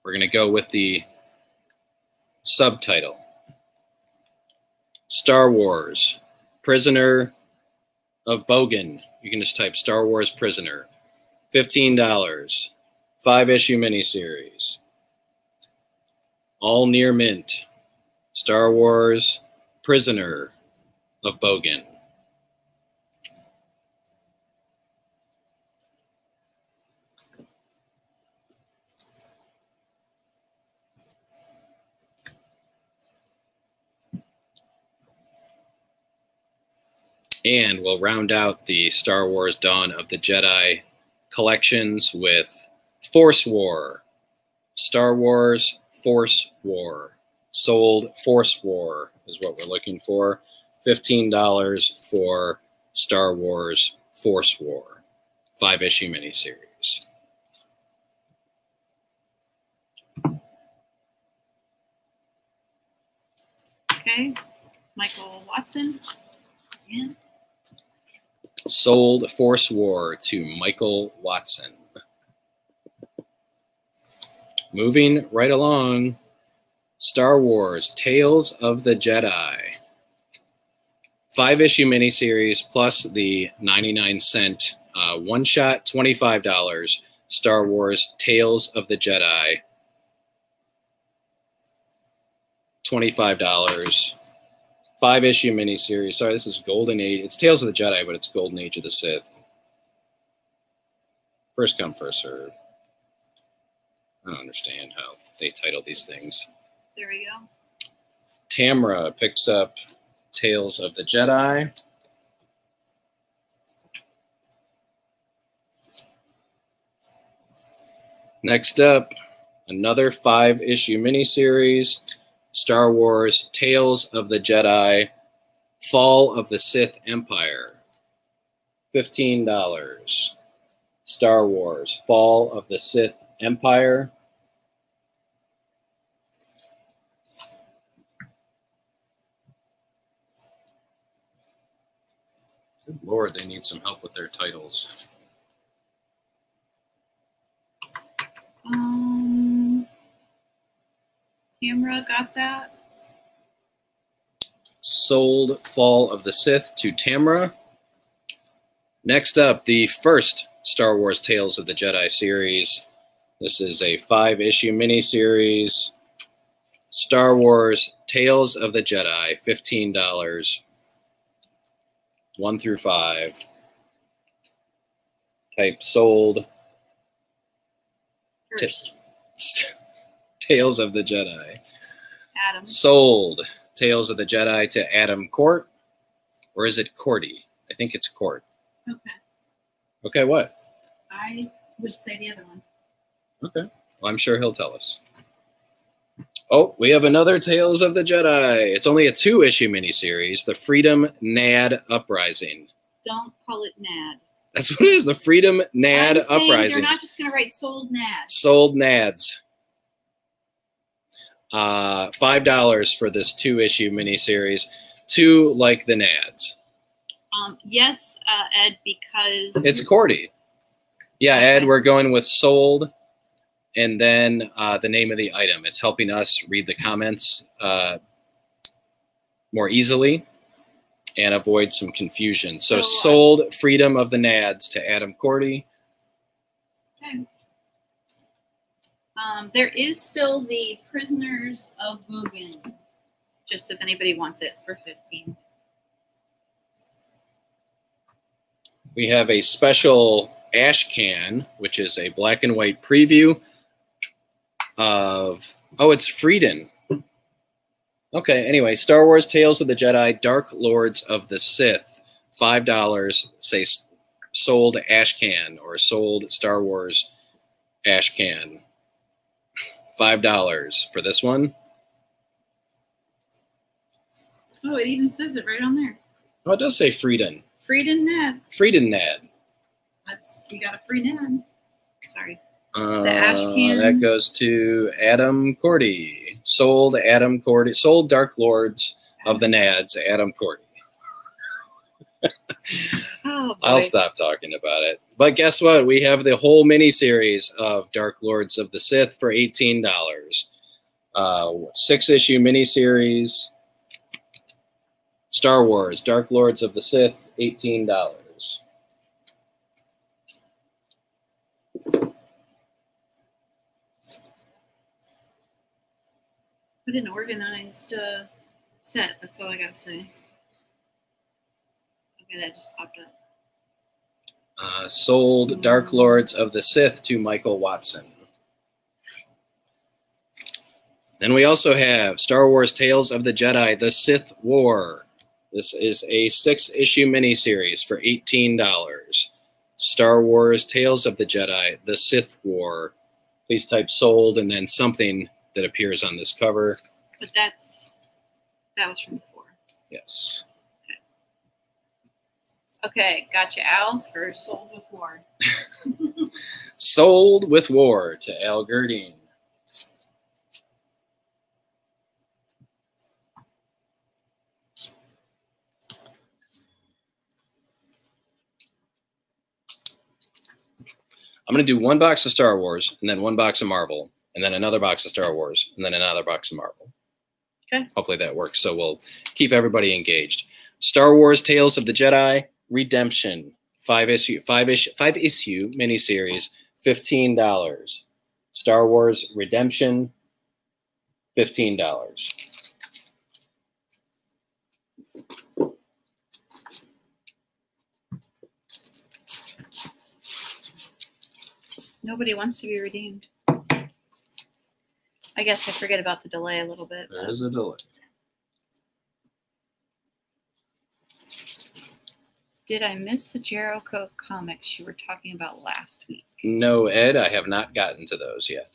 We're going to go with the subtitle. Star Wars Prisoner of Bogan. You can just type Star Wars Prisoner. $15. 5-issue miniseries. All near mint. Star Wars Prisoner of Bogan. And we'll round out the Star Wars Dawn of the Jedi collections with Force War. Star Wars Force War. Sold Force War is what we're looking for. $15 for Star Wars Force War. 5-issue miniseries. Okay. Michael Watson. Yeah. Sold Force War to Michael Watson. Moving right along, Star Wars Tales of the Jedi. 5-issue miniseries plus the 99-cent one-shot, $25. Star Wars Tales of the Jedi. $25. 5-issue miniseries. Sorry, this is Golden Age. It's Tales of the Jedi, but it's Golden Age of the Sith. First come, first serve. I don't understand how they title these things. There we go. Tamra picks up Tales of the Jedi. Next up, another 5-issue miniseries. Star Wars Tales of the Jedi, Fall of the Sith Empire. $15. Star Wars Fall of the Sith Empire. Good Lord, they need some help with their titles. Tamra got that. Sold Fall of the Sith to Tamra. Next up, the first Star Wars Tales of the Jedi series. This is a 5-issue miniseries. Star Wars Tales of the Jedi, $15, 1 through 5. Type sold. First. Tales of the Jedi. Adam. Sold. Tales of the Jedi to Adam Court. Or is it Cordy? I think it's Court. Okay. Okay, what? I would say the other one. Okay. Well, I'm sure he'll tell us. Oh, we have another Tales of the Jedi. It's only a 2-issue miniseries, The Freedom Nad Uprising. Don't call it Nad. That's what it is, The Freedom Nad Uprising. They're not just going to write Sold Nads. Sold Nads. $5 for this 2-issue miniseries. 2 like the Nads. Yes, Ed, because... It's Cordy. Yeah, okay. Ed, we're going with sold. And then the name of the item. It's helping us read the comments more easily and avoid some confusion. So sold Freedom of the Nads to Adam Cordy. Okay. There is still the Prisoners of Mugen, just if anybody wants it, for $15. We have a special Ash Can, which is a black and white preview of, oh, it's Frieden. Okay, anyway, Star Wars Tales of the Jedi, Dark Lords of the Sith, $5, say sold Ash Can or sold Star Wars Ash Can. $5 for this one. Oh, it even says it right on there. Oh, it does say Frieden. Frieden Nad. Frieden Nad. You got a free Nad. Sorry. The Ash Can. That goes to Adam Cordy. Sold Adam Cordy. Sold Dark Lords of the Nads, Adam Cordy. Oh, I'll stop talking about it. But guess what? We have the whole miniseries of Dark Lords of the Sith for $18. 6-issue miniseries. Star Wars, Dark Lords of the Sith, $18. What an organized set. That's all I got to say. Okay, that just popped up. Sold Dark Lords of the Sith to Michael Watson. Then we also have Star Wars Tales of the Jedi, The Sith War. This is a 6-issue miniseries for $18. Star Wars Tales of the Jedi, The Sith War. Please type sold and then something that appears on this cover. But that was from before. Yes. Okay, gotcha, Al, for Sold with War. Sold with War to Al Gerdine. I'm going to do one box of Star Wars, and then one box of Marvel, and then another box of Star Wars, and then another box of Marvel. Okay. Hopefully that works, so we'll keep everybody engaged. Star Wars Tales of the Jedi, Redemption, 5-issue miniseries, $15. Star Wars Redemption, $15. Nobody wants to be redeemed. I guess I forget about the delay a little bit. There's a delay. Did I miss the Jericho comics you were talking about last week? No, Ed, I have not gotten to those yet.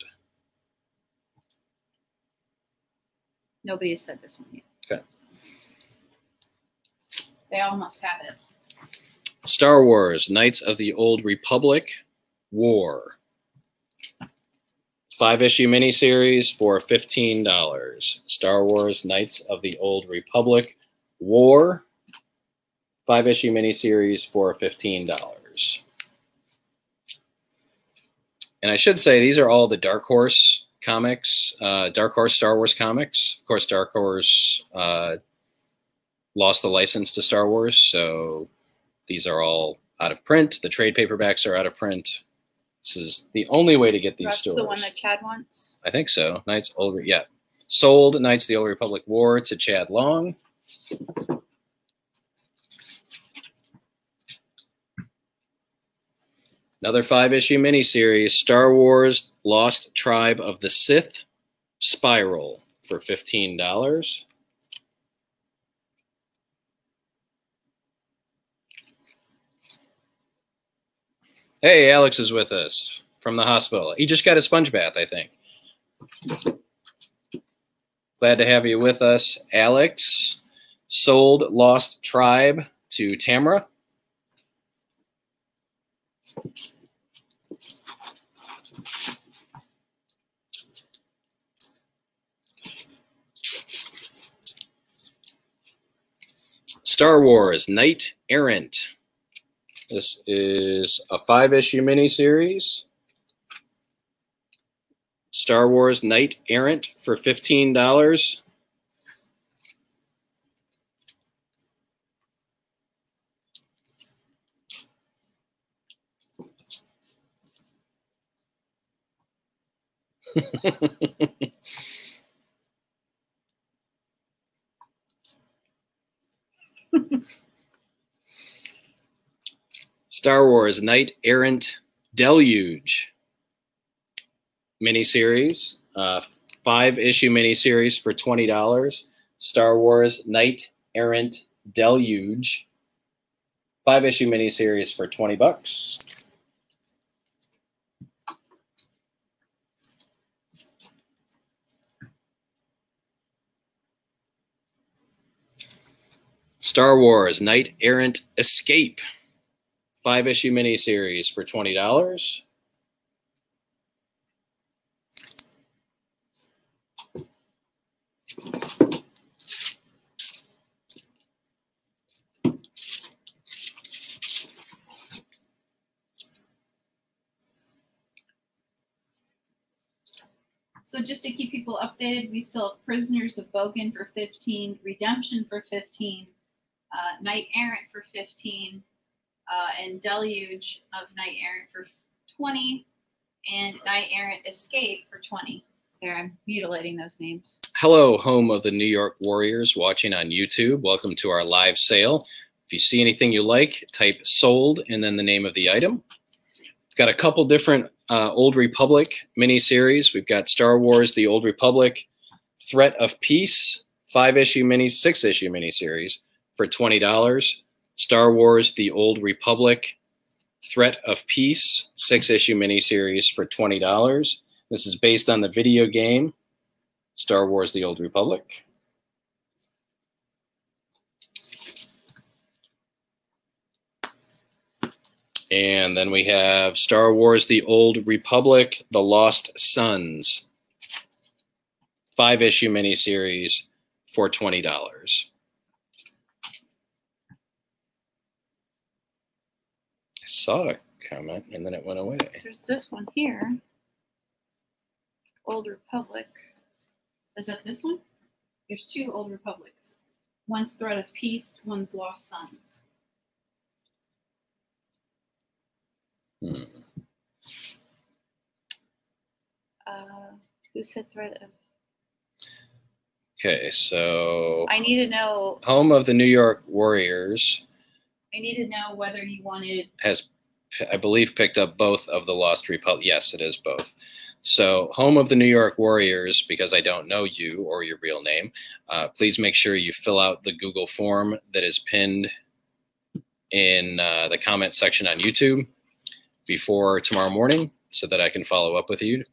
Nobody has said this one yet. Okay. So they all must have it. Star Wars, Knights of the Old Republic, War. 5-issue miniseries for $15. Star Wars, Knights of the Old Republic, War. 5-issue miniseries for $15. And I should say these are all the Dark Horse comics, Dark Horse Star Wars comics. Of course, Dark Horse lost the license to Star Wars, so these are all out of print. The trade paperbacks are out of print. This is the only way to get these stores. That's the one that Chad wants? I think so. Knights Old, yeah. Sold Knights of the Old Republic War to Chad Long. Another 5-issue miniseries, Star Wars Lost Tribe of the Sith Spiral for $15. Hey, Alex is with us from the hospital. He just got a sponge bath, I think. Glad to have you with us, Alex. Sold Lost Tribe to Tamara. Star Wars Knight Errant. This is a 5-issue miniseries. Star Wars Knight Errant for $15. Star Wars Knight Errant Deluge miniseries, 5-issue miniseries for $20. Star Wars Knight Errant Deluge, 5-issue miniseries for $20. Star Wars Knight Errant Escape, 5-issue miniseries for $20. So just to keep people updated, we still have Prisoners of Bogan for $15, Redemption for $15, Knight Errant for $15, and Deluge of Knight Errant for $20, and Knight Errant Escape for $20. There, I'm mutilating those names. Hello, home of the New York Warriors watching on YouTube. Welcome to our live sale. If you see anything you like, type sold and then the name of the item. We've got a couple different Old Republic miniseries. We've got Star Wars The Old Republic Threat of Peace 6-issue miniseries for $20. Star Wars The Old Republic Threat of Peace 6-issue miniseries for $20. This is based on the video game Star Wars The Old Republic. And then we have Star Wars The Old Republic The Lost Sons, 5-issue miniseries for $20. I saw a comment and then it went away. There's this one here. Old Republic. Is that this one? There's two Old Republics. One's Threat of Peace, one's Lost Sons. Who said Threat of? Okay, so I need to know. Home of the New York Warriors. I need to know whether you wanted. Has, I believe, picked up both of the Lost Republic. Yes, it is both. So, Home of the New York Warriors, because I don't know you or your real name, please make sure you fill out the Google form that is pinned in the comment section on YouTube before tomorrow morning so that I can follow up with you.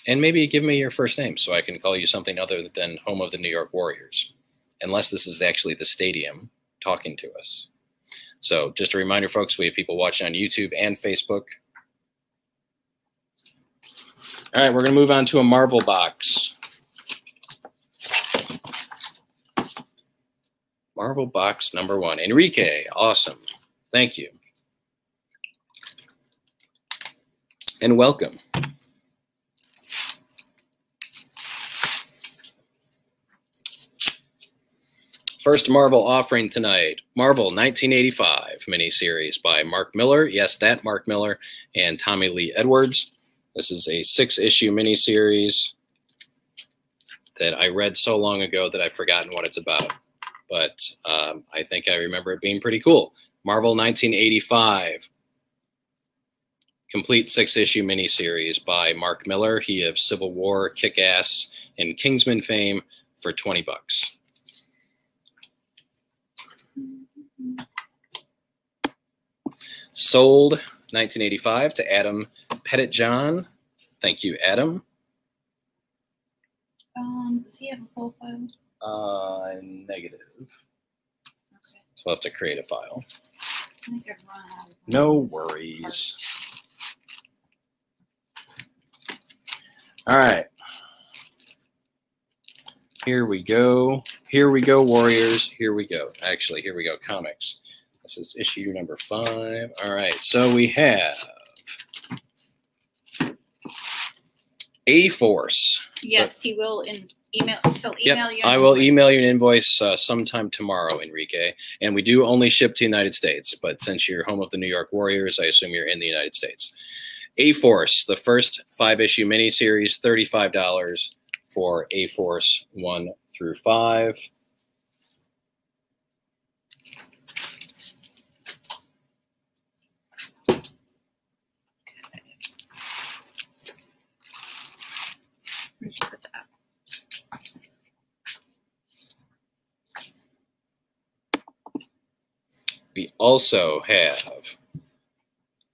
And maybe give me your first name so I can call you something other than Home of the New York Warriors, unless this is actually the stadium talking to us. So just a reminder, folks, we have people watching on YouTube and Facebook. All right, we're going to move on to a Marvel box. Marvel box number 1. Enrique, awesome. Thank you. And welcome. First Marvel offering tonight, Marvel 1985 miniseries by Mark Miller. Yes, that Mark Miller and Tommy Lee Edwards. This is a 6-issue miniseries that I read so long ago that I've forgotten what it's about. But I think I remember it being pretty cool. Marvel 1985, complete 6-issue miniseries by Mark Miller. He of Civil War, Kick-Ass, and Kingsman fame for $20. Sold 1985 to Adam Pettit-John. Thank you, Adam. Does he have a full file? Negative. Okay. So we'll have to create a file. I think I've run out of No worries. All right. Here we go. Here we go, Warriors. Here we go. Actually, here we go, comics. This is issue number 5. All right. So we have A-Force. Yes, he will email. He'll email you. I will email you an invoice sometime tomorrow, Enrique. And we do only ship to the United States. But since you're home of the New York Warriors, I assume you're in the United States. A-Force, the first 5-issue miniseries, $35 for A-Force 1 through 5. We also have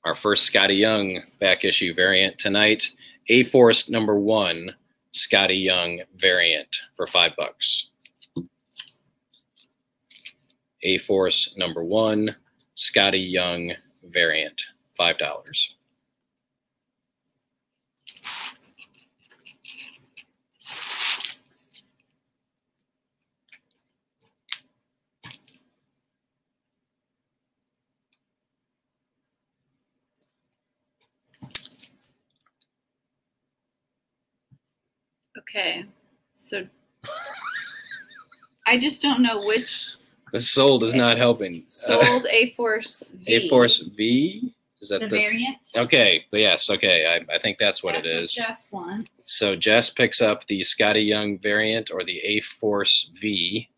our first Scotty Young back issue variant tonight. A-Force number 1 Scotty Young variant for $5. A-Force number 1 Scotty Young variant, $5. Okay, so I just don't know which. The sold is not helping. Sold A-Force V. A-Force V? Is that the variant? Okay, yes, okay. I think that's what it is. What Jess wants. So Jess picks up the Scotty Young variant or the A-Force V.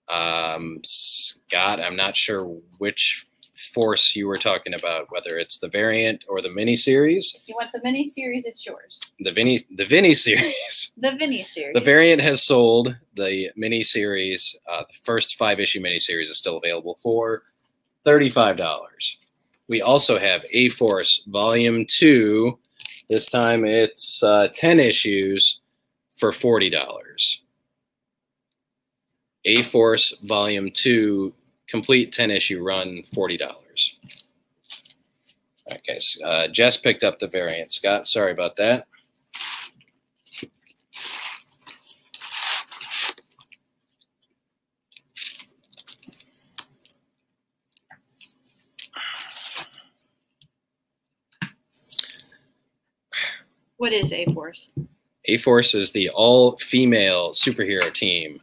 Scott, I'm not sure which Force you were talking about, whether it's the variant or the miniseries. If you want the miniseries, it's yours. The Vini-series. The Vini-series. The variant has sold. The miniseries, the first 5-issue miniseries is still available for $35. We also have A-Force Volume 2. This time it's 10 issues for $40. A-Force Volume 2, complete 10-issue run, $40. Okay, Jess picked up the variant. Scott, sorry about that. What is A-Force? A-Force is the all-female superhero team.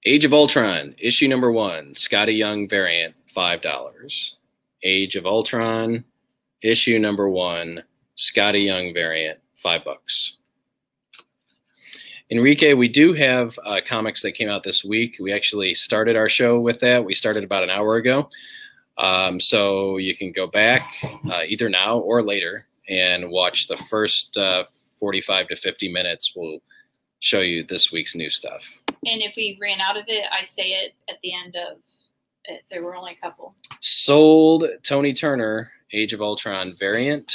Age of Ultron, issue number 1, Scotty Young variant, $5. Age of Ultron, issue number 1, Scotty Young variant, $5. Enrique, we do have comics that came out this week. We actually started our show with that. We started about an hour ago. So you can go back either now or later and watch the first 45 to 50 minutes. We'll show you this week's new stuff. And if we ran out of it, I say it at the end of it. There were only a couple. Sold Tony Turner, Age of Ultron variant.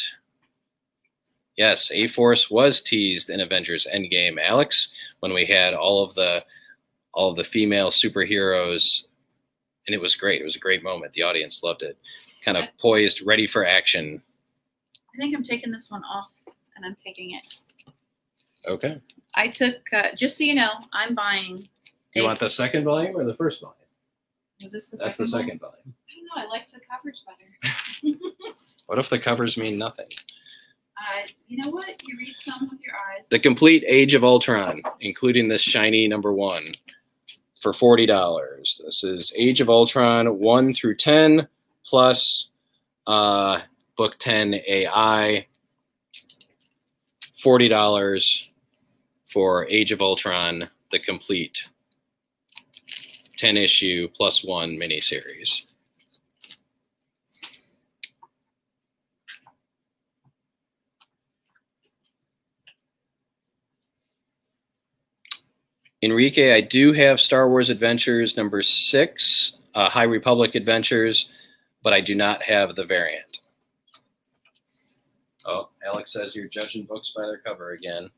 Yes, A-Force was teased in Avengers Endgame, Alex, when we had all of the female superheroes, and it was great. It was a great moment. The audience loved it. Kind of poised, ready for action. I think I'm taking this one off, and I'm taking it. Okay. I took, just so you know, I'm buying. You want the second volume or the first volume? Was this the That's second the one? second volume. I don't know. I like the covers better. What if the covers mean nothing? You know what? You read some with your eyes. The complete Age of Ultron, including this shiny #1 for $40. This is Age of Ultron 1 through 10 plus book 10 AI. $40 for Age of Ultron, the complete 10-issue plus 1 miniseries. Enrique, I do have Star Wars Adventures #6, High Republic Adventures, but I do not have the variant. Oh, Alex says you're judging books by their cover again.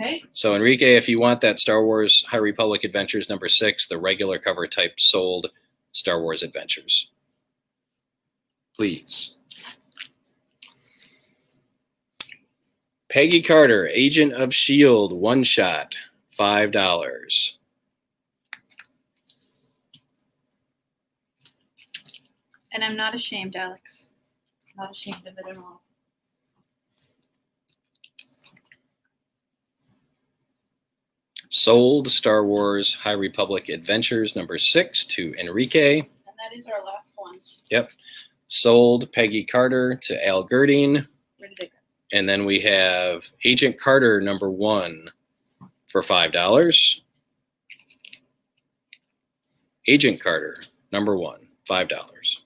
Okay. So Enrique, if you want that Star Wars High Republic Adventures #6, the regular cover type sold Star Wars Adventures. Please. Peggy Carter, Agent of S.H.I.E.L.D. one-shot, $5. And I'm not ashamed, Alex. I'm not ashamed of it at all. Sold Star Wars High Republic Adventures #6 to Enrique. And that is our last one. Yep. Sold Peggy Carter to Al Girding. Where did it go? And then we have Agent Carter #1 for $5. Agent Carter #1, $5.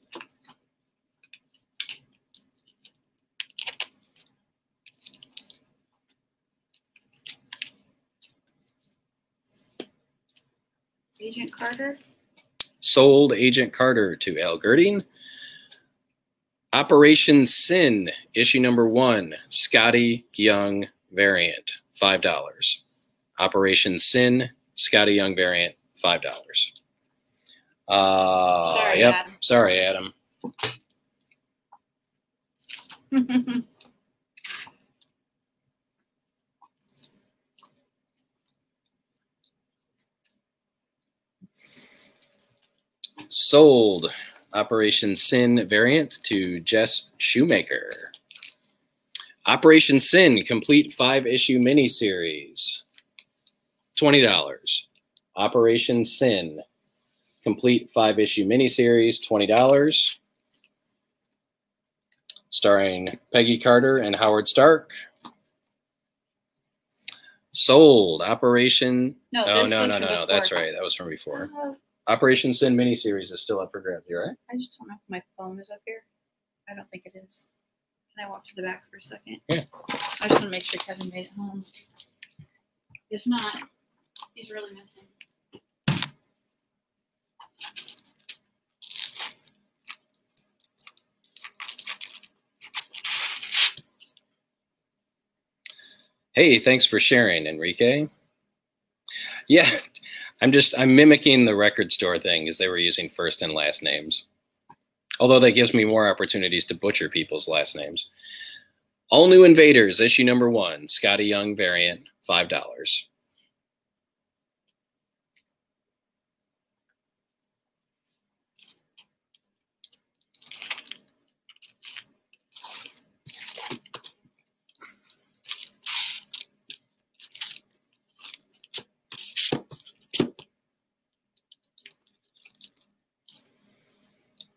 Agent Carter? Sold Agent Carter to Al Girding. Operation Sin, issue #1, Scotty Young variant, $5. Operation Sin, Scotty Young variant, $5. Sorry, yep. Adam. Sorry, Adam. Sold Operation Sin variant to Jess Shoemaker. Operation Sin complete 5-issue miniseries, $20. Operation Sin complete 5-issue miniseries, $20. Starring Peggy Carter and Howard Stark. Sold Operation. No, that's right. That was from before. Operation Sin miniseries is still up for grabs. You right? I just don't know if my phone is up here. I don't think it is. Can I walk to the back for a second? Yeah. I just want to make sure Kevin made it home. If not, he's really missing. Hey, thanks for sharing, Enrique. Yeah, I'm mimicking the record store thing as they were using first and last names. Although that gives me more opportunities to butcher people's last names. All New Invaders, issue #1, Scotty Young variant, $5.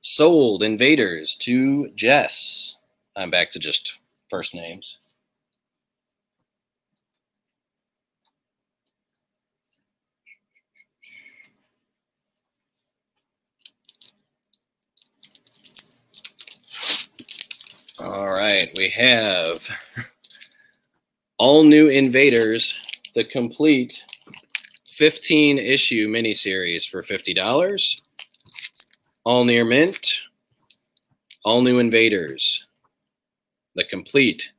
Sold Invaders to Jess. I'm back to just first names. All right, we have All New Invaders, the complete 15-issue miniseries for $50. All Near Mint, All New Invaders, the complete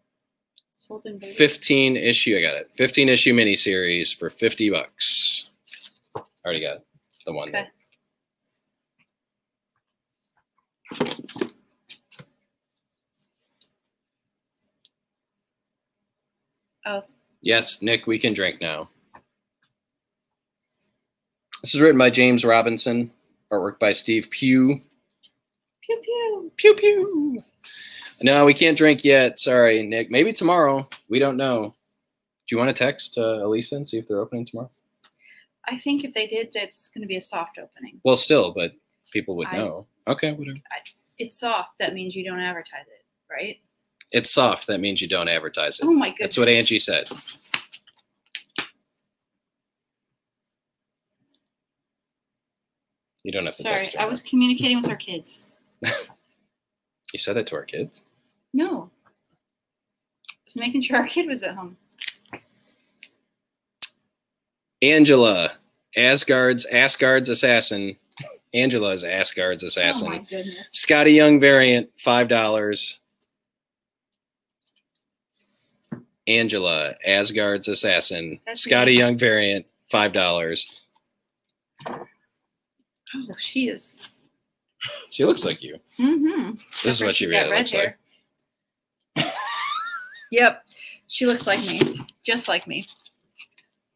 15-issue, I got it, 15-issue miniseries for $50. Already got the one. Okay. Oh. Yes, Nick, we can drink now. This is written by James Robinson, artwork by Steve Pugh. Pew pew. Pew pew. No, we can't drink yet. Sorry, Nick. Maybe tomorrow. We don't know. Do you want to text Elisa and see if they're opening tomorrow? I think if they did, it's going to be a soft opening. Well, still, but people would know. Okay, whatever. It's soft. That means you don't advertise it, right? It's soft. That means you don't advertise it. Oh, my goodness. That's what Angie said. You don't have to text her. I was communicating with our kids. You said that to our kids? No. I was making sure our kid was at home. Angela, Asgard's assassin. Angela's Asgard's assassin. Oh, my goodness. Scotty Young variant, $5. Angela, Asgard's assassin. Scotty Young variant, $5. Oh, she is. She looks like you. Mm-hmm. This is what she really looks like. Yep. She looks like me. Just like me.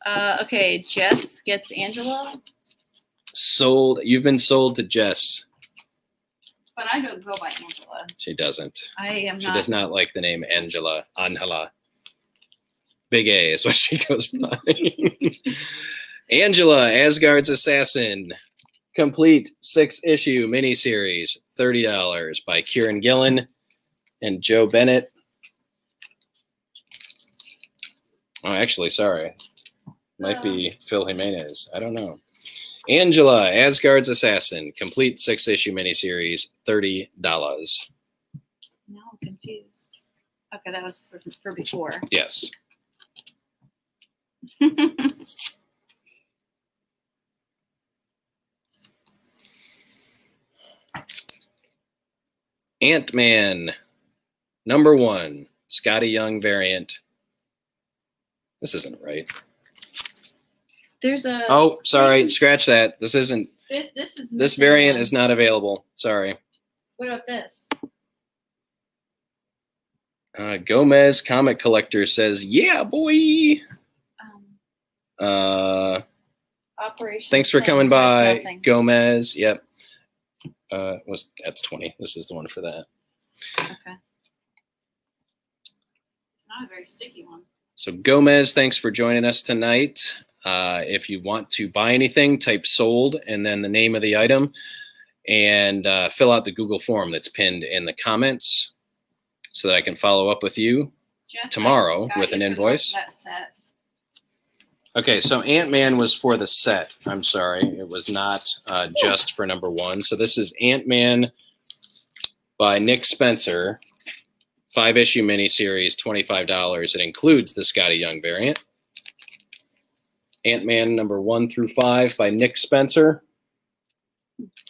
Okay, Jess gets Angela. Sold. You've been sold to Jess. But I don't go by Angela. She doesn't. She does not like the name Angela. Angela. Big A is what she goes by. Angela, Asgard's assassin. Complete 6-issue miniseries, $30 by Kieran Gillen and Joe Bennett. Oh, actually, sorry. Might be Phil Jimenez. I don't know. Angela, Asgard's assassin. Complete 6-issue miniseries, $30. Now I'm confused. Okay, that was for before. Yes. Ant-Man, #1, Scotty Young variant. This isn't right. There's a. Oh, sorry. Scratch that. This isn't. This variant is not available. Sorry. What about this? Gomez Comic Collector says, "Yeah, boy." Operation. Thanks for coming by, Gomez. Yep. That's 20. This is the one for that. Okay. It's not a very sticky one. So Gomez, thanks for joining us tonight. If you want to buy anything, type sold and then the name of the item and fill out the Google form that's pinned in the comments so that I can follow up with you tomorrow with an invoice. That set. Okay, so Ant-Man was for the set. I'm sorry. It was not just for #1. So this is Ant-Man by Nick Spencer, 5-issue miniseries, $25. It includes the Scotty Young variant. Ant-Man #1 through 5 by Nick Spencer.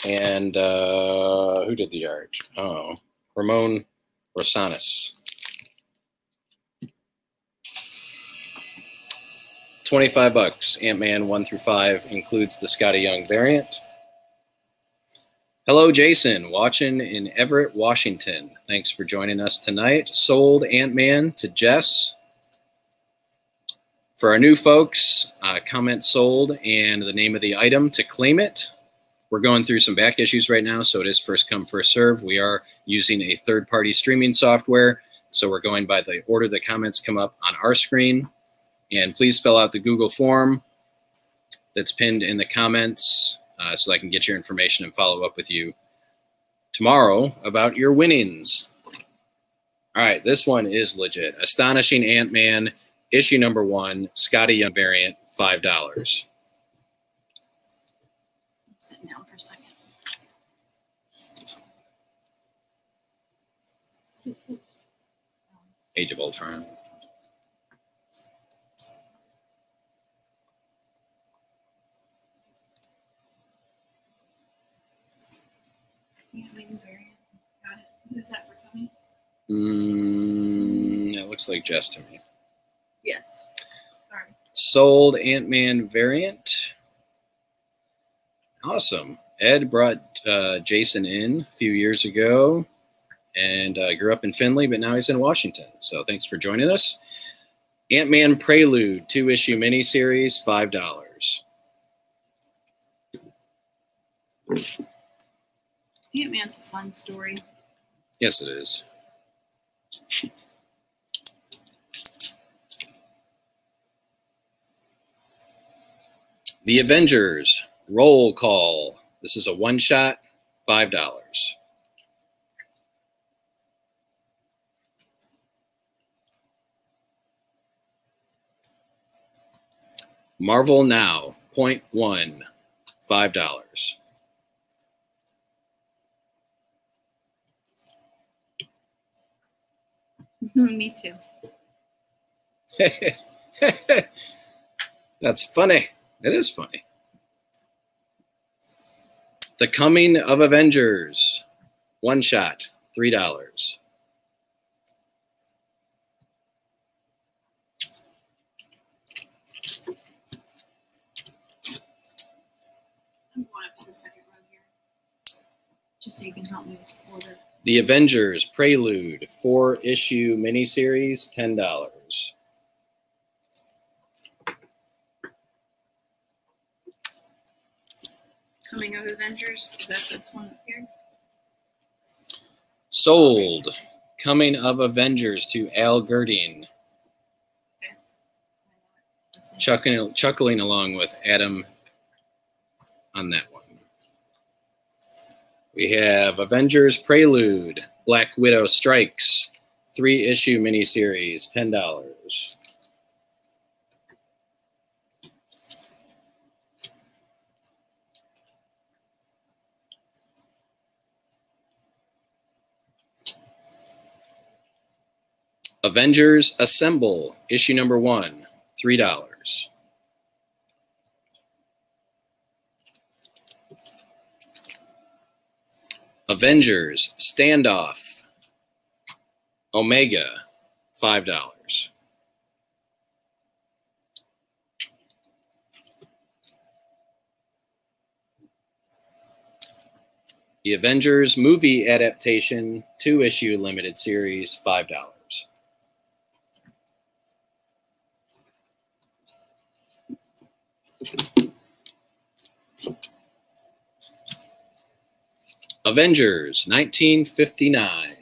And who did the art? Oh, Ramon Rosanes. $25. Ant-Man 1 through 5 includes the Scotty Young variant. Hello, Jason, watching in Everett, Washington. Thanks for joining us tonight. Sold Ant-Man to Jess. For our new folks, comment sold and the name of the item to claim it. We're going through some back issues right now, so it is first come, first serve. We are using a third-party streaming software, so we're going by the order the comments come up on our screen. And please fill out the Google form that's pinned in the comments so I can get your information and follow up with you tomorrow about your winnings. All right, this one is legit. Astonishing Ant-Man, issue #1, Scotty Young variant, $5. I'm sitting down for a second. Age of Ultron. Got it. Who's that for Tommy? It looks like Jess to me. Yes. Sorry. Sold Ant-Man variant. Awesome. Ed brought Jason in a few years ago and grew up in Findlay, but now he's in Washington. So thanks for joining us. Ant-Man Prelude, 2-issue miniseries, $5. Ant-Man's a fun story. Yes, it is. The Avengers, roll call. This is a one-shot, $5. Marvel Now, .1, $5. Me too. That's funny. It is funny. The Coming of Avengers, one shot, $3. I'm going up to the second row here, just so you can help me with the order. The Avengers Prelude, 4-issue miniseries, $10. Coming of Avengers, is that this one up here? Sold, Coming of Avengers to Al Girding. Okay. Chuckling along with Adam on that one. We have Avengers Prelude, Black Widow Strikes, 3-issue miniseries, $10. Avengers Assemble, issue number 1, $3. Avengers Standoff, Omega, $5. The Avengers movie adaptation, 2-issue limited series, $5. Avengers 1959,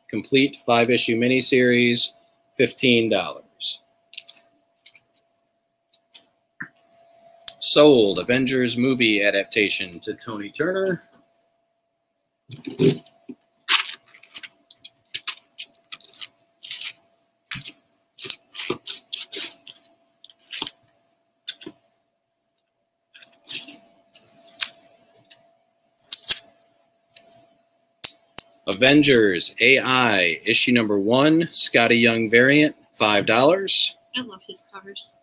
complete 5-issue miniseries, $15. Sold, Avengers movie adaptation to Tony Turner. Avengers AI, issue number 1, Scotty Young variant, $5. I love his covers.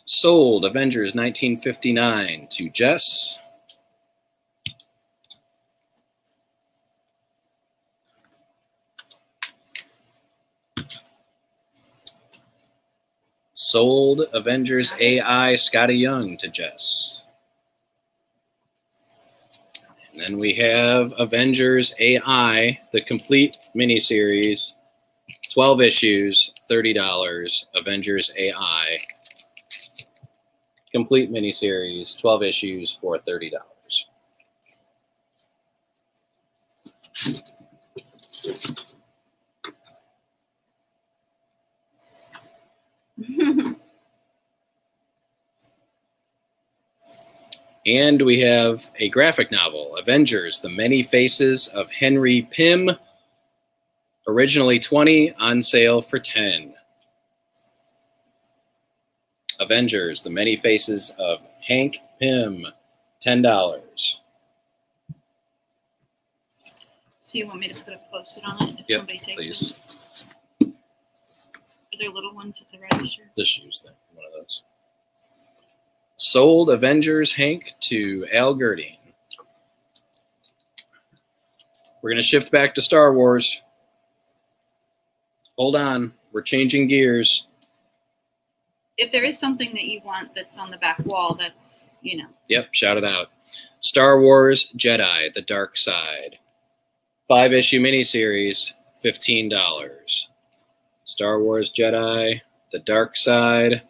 Sold, Avengers 1959 to Jess. Sold, Avengers AI, Scotty Young to Jess. And then we have Avengers AI, the complete miniseries, 12 issues, $30. Avengers AI, complete miniseries, 12 issues for $30. And we have a graphic novel, Avengers, The Many Faces of Henry Pym, originally $20, on sale for $10. Avengers, The Many Faces of Hank Pym, $10. So you want me to put a post-it on it if somebody takes please. it? Are there little ones at the register? Just use that, one of those. Sold, Avengers Hank to Al Girding. We're going to shift back to Star Wars. Hold on, we're changing gears. If there is something that you want that's on the back wall, that's, you know. Yep, shout it out. Star Wars Jedi, The Dark Side. 5-issue miniseries, $15. Star Wars Jedi, The Dark Side,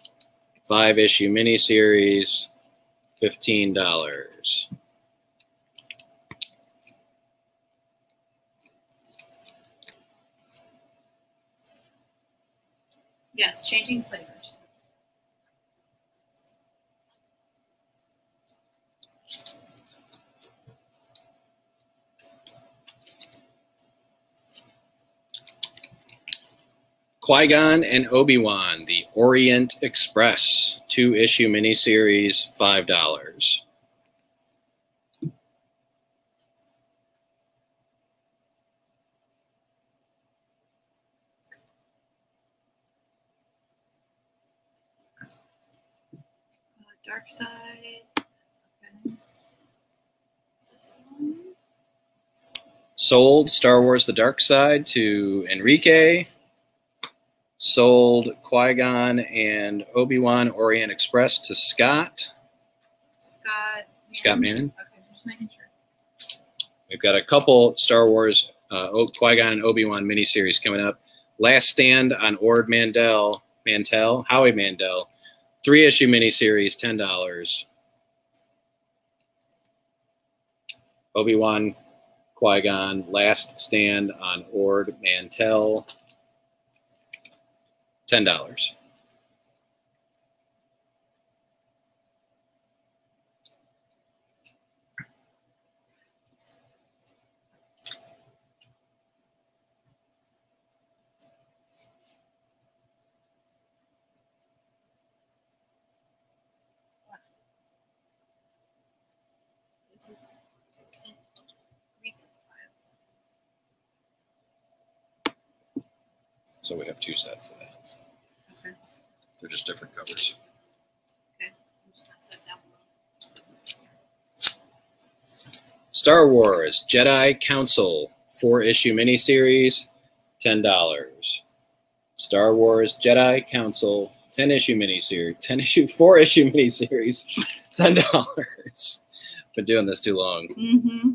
5-issue miniseries, $15. Yes, changing flavors. Qui-Gon and Obi-Wan, The Orient Express, 2-issue miniseries, $5. Dark Side. Okay. This one. Sold Star Wars The Dark Side to Enrique. Sold Qui-Gon and Obi-Wan Orient Express to Scott. Scott Manning. Okay, just making sure. We've got a couple Star Wars Qui-Gon and Obi-Wan miniseries coming up. Last Stand on Howie Mandel, 3-issue miniseries, $10. Obi-Wan, Qui-Gon, Last Stand on Ord Mantell, $10. This is So we have 2 sets of that. Okay. They're just different covers. Okay. I'm just gonna set that one. Star Wars Jedi Council, 4-issue miniseries, $10. Star Wars Jedi Council, 4-issue miniseries, $10. Been doing this too long. Mm-hmm.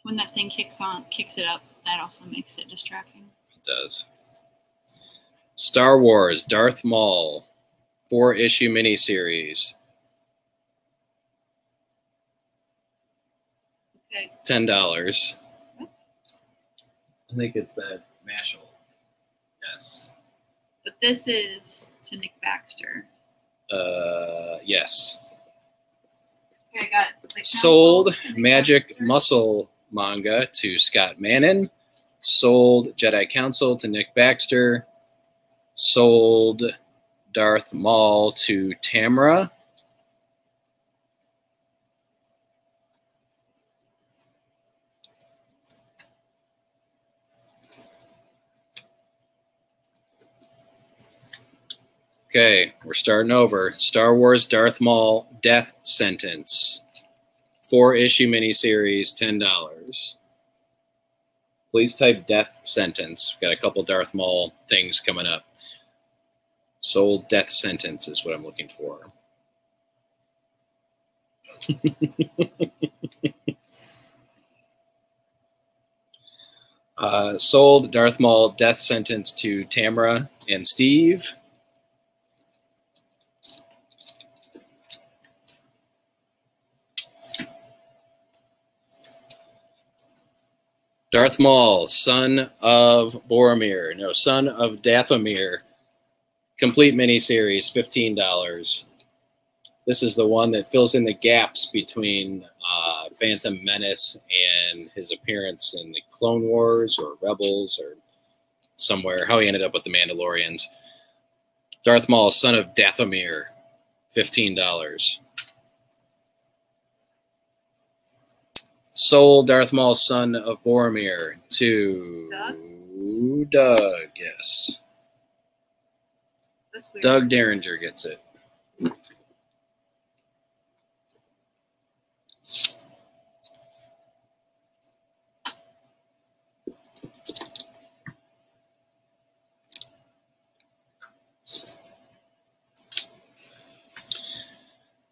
When that thing kicks it up, that also makes it distracting. It does. Star Wars Darth Maul, 4-issue miniseries, Okay. $10. I think it's that Mashal. Yes. But this is to Nick Baxter. Yes. Okay, I got it. Sold Magic Muscle manga to Scott Manning. Sold Jedi Council to Nick Baxter. Sold Darth Maul to Tamra. Okay, we're starting over. Star Wars Darth Maul Death Sentence. 4-issue miniseries, $10. Please type Death Sentence. We've got a couple Darth Maul things coming up. Sold Death Sentence is what I'm looking for. Sold Darth Maul Death Sentence to Tamara and Steve. Darth Maul, son of Boromir. No, son of Dathomir. Complete miniseries, $15. This is the one that fills in the gaps between Phantom Menace and his appearance in the Clone Wars or Rebels or somewhere, how he ended up with the Mandalorians. Darth Maul, son of Dathomir, $15. Sold Darth Maul, son of Boromir, to Doug, yes. That's weird. Doug Derringer gets it.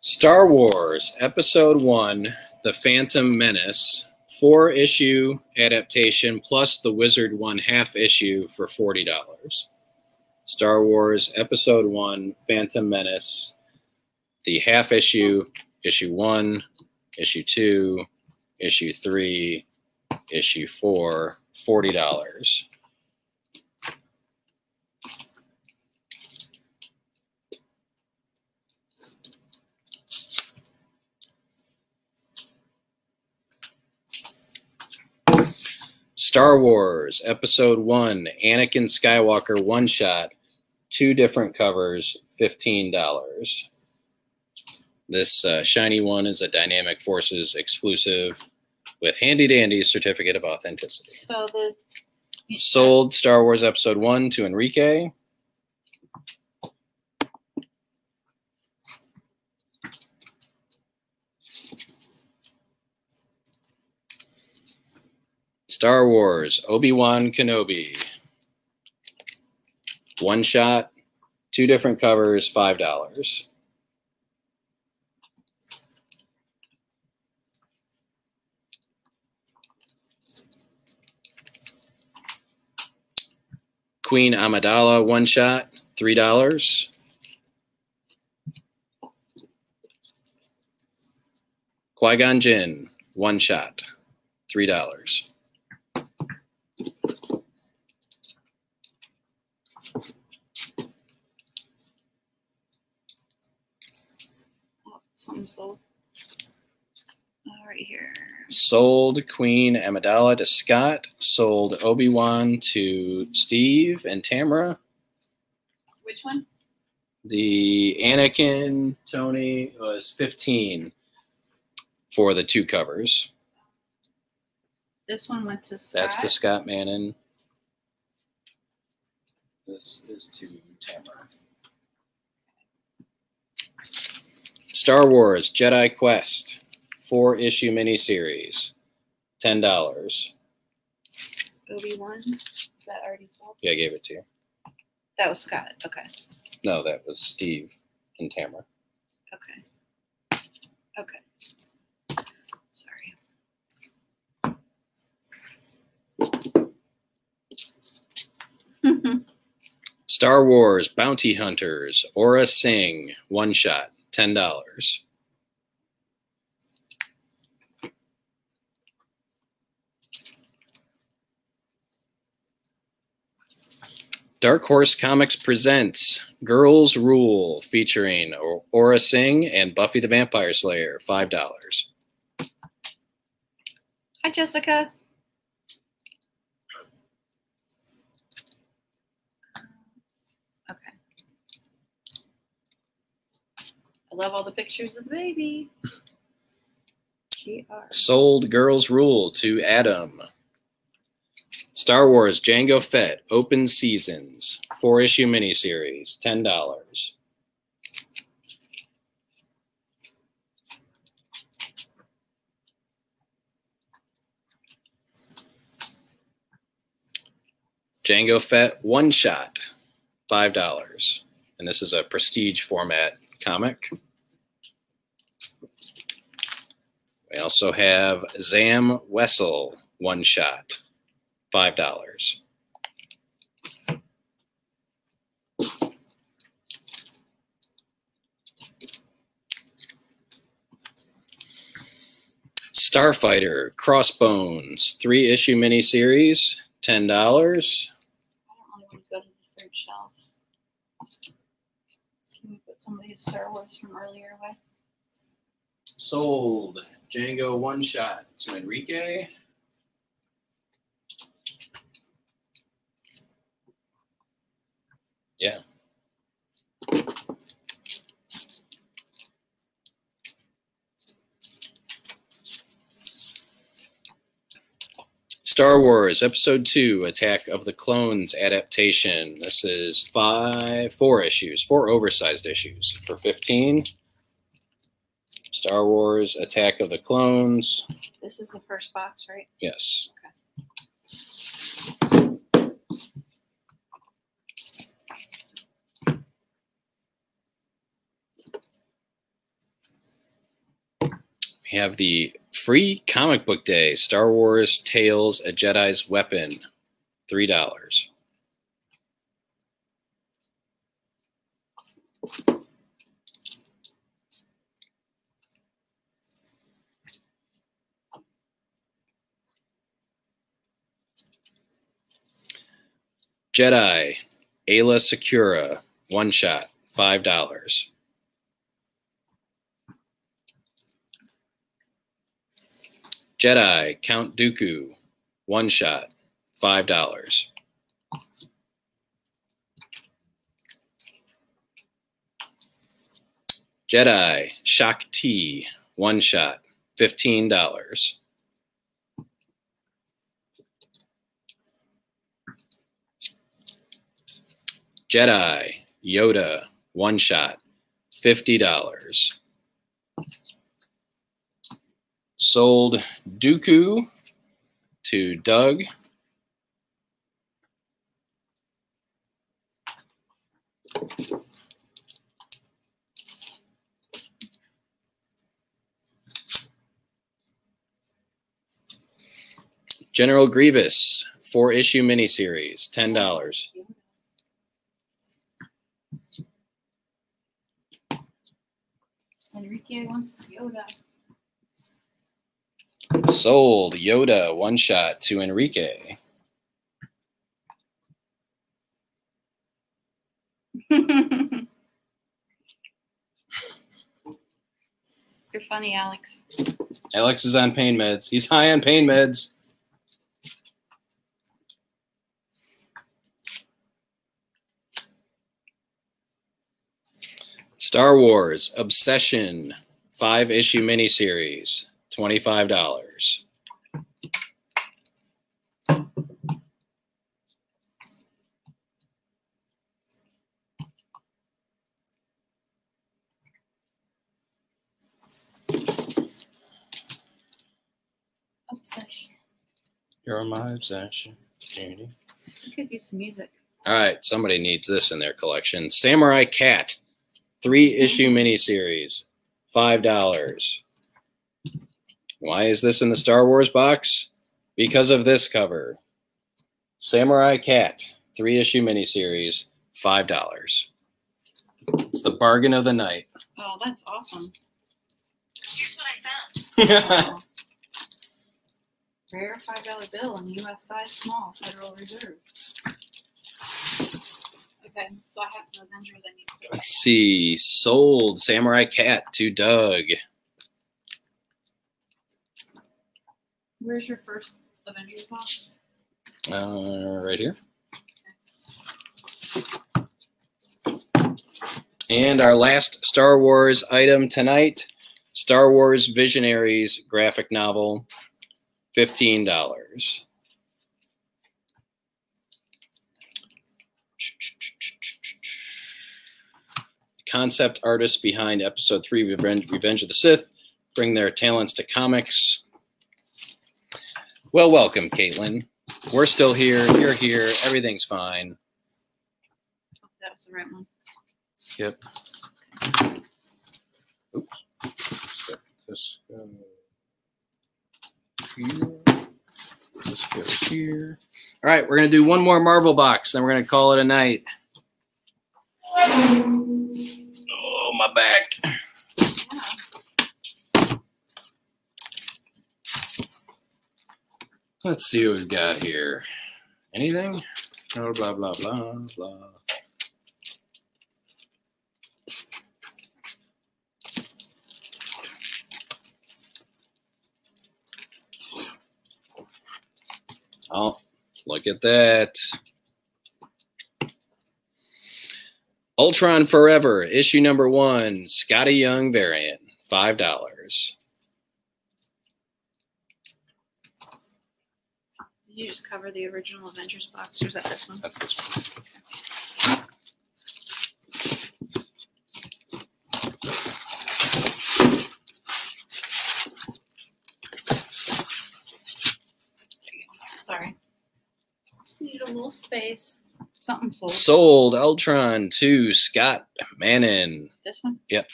Star Wars Episode 1, The Phantom Menace, 4-issue adaptation plus the Wizard 1 half issue for $40. Star Wars Episode 1, Phantom Menace, the half issue, issue 1, issue 2, issue 3, issue 4, $40. Star Wars Episode 1, Anakin Skywalker one-shot, 2 different covers, $15. This shiny one is a Dynamic Forces exclusive with handy-dandy certificate of authenticity. So Sold Star Wars Episode 1 to Enrique. Star Wars Obi-Wan Kenobi. One shot, 2 different covers, $5. Queen Amidala one shot, $3. Qui-Gon Jinn one shot, $3. Something sold. Right here. Sold Queen Amidala to Scott. Sold Obi-Wan to Steve and Tamara. Which one? The Anakin Tony was $15 for the 2 covers. This one went to Scott. That's to Scott Mannon. This is to Tamara. Star Wars Jedi Quest, 4-issue miniseries, $10. Obi-Wan, is that already sold? Yeah, I gave it to you. That was Scott. Okay. No, that was Steve and Tamara. Okay. Okay. Sorry. Star Wars Bounty Hunters, Aura Singh, one shot, $10. Dark Horse Comics presents Girls Rule, featuring Aura Singh and Buffy the Vampire Slayer, $5. Hi, Jessica. Okay. I love all the pictures of the baby. Sold Girls Rule to Adam. Star Wars Jango Fett, Open Seasons, 4-issue miniseries, $10. Jango Fett, one shot, $5. And this is a prestige format comic. We also have Zam Wessel, one shot, $5. Starfighter Crossbones, 3-issue miniseries, $10. I don't really want to go to the third shelf. Can we put some of these Star Wars from earlier away? Sold Django one shot to Enrique. Yeah. Star Wars Episode 2, Attack of the Clones adaptation. This is 4 issues, 4 oversized issues for $15. Star Wars Attack of the Clones. This is the first box, right? Yes. We have the free comic book day, Star Wars Tales, A Jedi's Weapon, $3. Jedi, Ayla Secura, one shot, $5. Jedi, Count Dooku, one shot, $5. Jedi, Shakti, one shot, $15. Jedi, Yoda, one shot, $50. Sold Dooku to Doug. General Grievous, 4-issue miniseries, $10. Enrique wants Yoda. Sold Yoda, one shot to Enrique. You're funny, Alex. Alex is on pain meds. He's high on pain meds. Star Wars Obsession, 5-issue miniseries, $25. Obsession. You're my obsession. You could use some music. All right, somebody needs this in their collection. Samurai Cat, 3-issue miniseries, $5. Why is this in the Star Wars box? Because of this cover. Samurai Cat, 3-issue miniseries, $5. It's the bargain of the night. Oh, that's awesome. Here's what I found. Wow. Rare $5 bill in U.S. size small, Federal Reserve. Okay, so I have some Avengers I need to put. Let's see. Sold Samurai Cat to Doug. Where's your first Avengers box? Right here. And our last Star Wars item tonight, Star Wars Visionaries graphic novel, $15. Concept artists behind Episode 3 of Revenge of the Sith bring their talents to comics. Well, welcome, Caitlin. We're still here. You're here. Everything's fine. Oh, that was the right one. Yep. Oops. So this goes here. This goes here. All right, we're going to do one more Marvel box, then we're going to call it a night. Oh, my back. Yeah. Let's see what we've got here. Anything? Oh, blah, blah, blah, blah. Oh, look at that. Ultron Forever, issue number 1, Scotty Young variant, $5. Did you just cover the original Avengers box, or is that this one? That's this one. Sorry. Just need a little space. Something sold. Sold Ultron to Scott Manning. This one? Yep.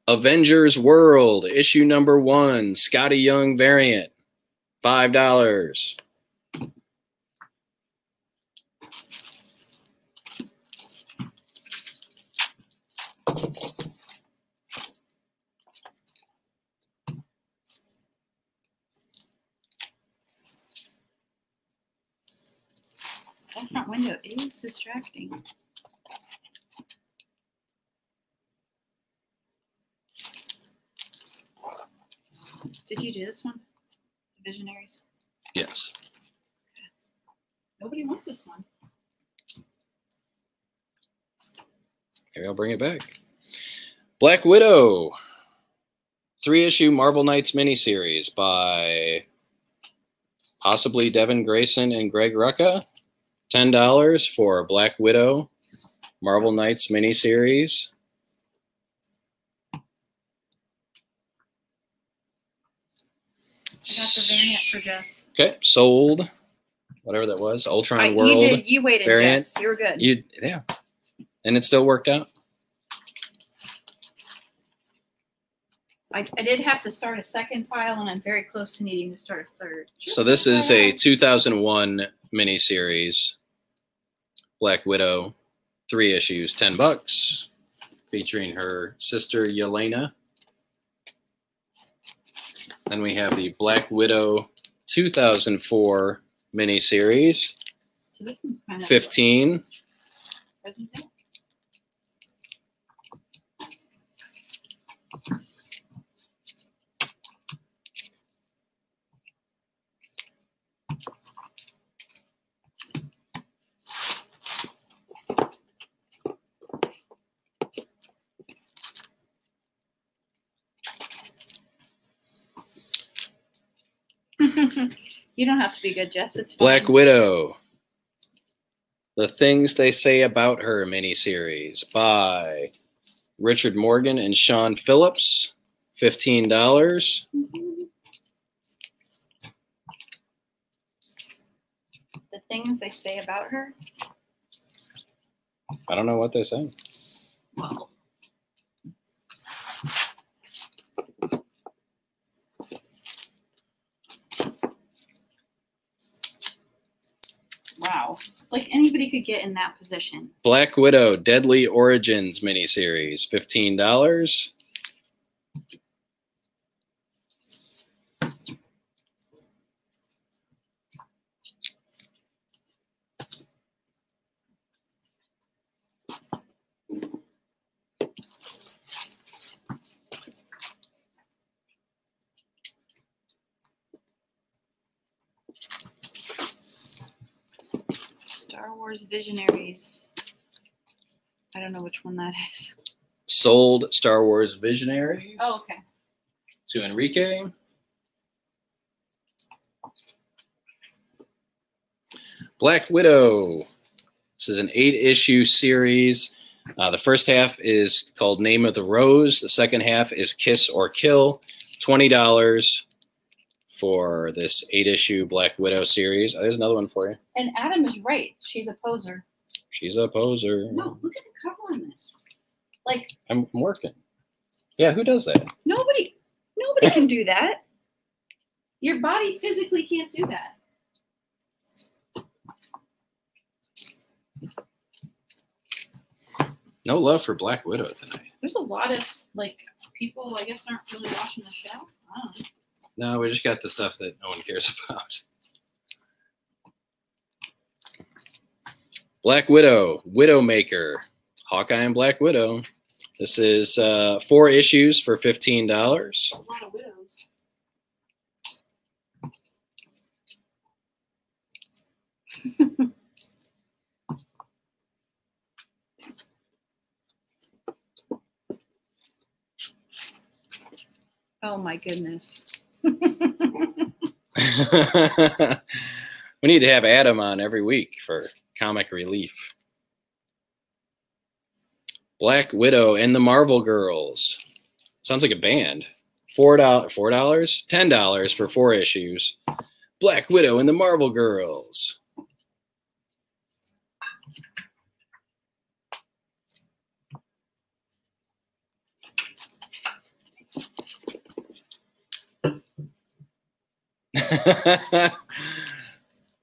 Avengers World, issue number 1, Scotty Young variant, $5. That front window is distracting. Did you do this one? Visionaries? Yes. Nobody wants this one. Maybe I'll bring it back. Black Widow. 3-issue Marvel Knights miniseries by possibly Devin Grayson and Greg Rucka. $10 for Black Widow Marvel Knights miniseries. I got the variant for Jess. Okay, sold. Whatever that was. Ultron World. You did. You waited, variant. Jess. You were good. Yeah. And it still worked out? I did have to start a second file, and I'm very close to needing to start a third. So this is a 2001 miniseries. Black Widow, 3 issues, $10, featuring her sister Yelena. Then we have the Black Widow 2004 miniseries, So this one's kind of 15. present day. You don't have to be good, Jess. It's fine. Black Widow, The Things They Say About Her miniseries by Richard Morgan and Sean Phillips, $15. The things they say about her. I don't know what they say. Well. Wow. Like anybody could get in that position. Black Widow, Deadly Origins miniseries, $15. Star Wars Visionaries. I don't know which one that is. Sold Star Wars Visionaries. Oh, okay. To Enrique. Black Widow. This is an 8-issue series. The first half is called Name of the Rose. The second half is Kiss or Kill. $20 for this 8-issue Black Widow series. Oh, there's another one for you. And Adam is right. She's a poser. She's a poser. No, look at the cover on this. Like, I'm working. Yeah, who does that? nobody can do that. Your body physically can't do that. No love for Black Widow tonight. There's a lot of, like, people, I guess, aren't really watching the show. I don't know. No, we just got the stuff that no one cares about. Black Widow, Widowmaker, Hawkeye and Black Widow. This is 4 issues for $15. A lot of widows. Oh my goodness. We need to have Adam on every week for comic relief. Black Widow and the Marvel Girls. Sounds like a band. $4, $10 for 4 issues. Black Widow and the Marvel Girls.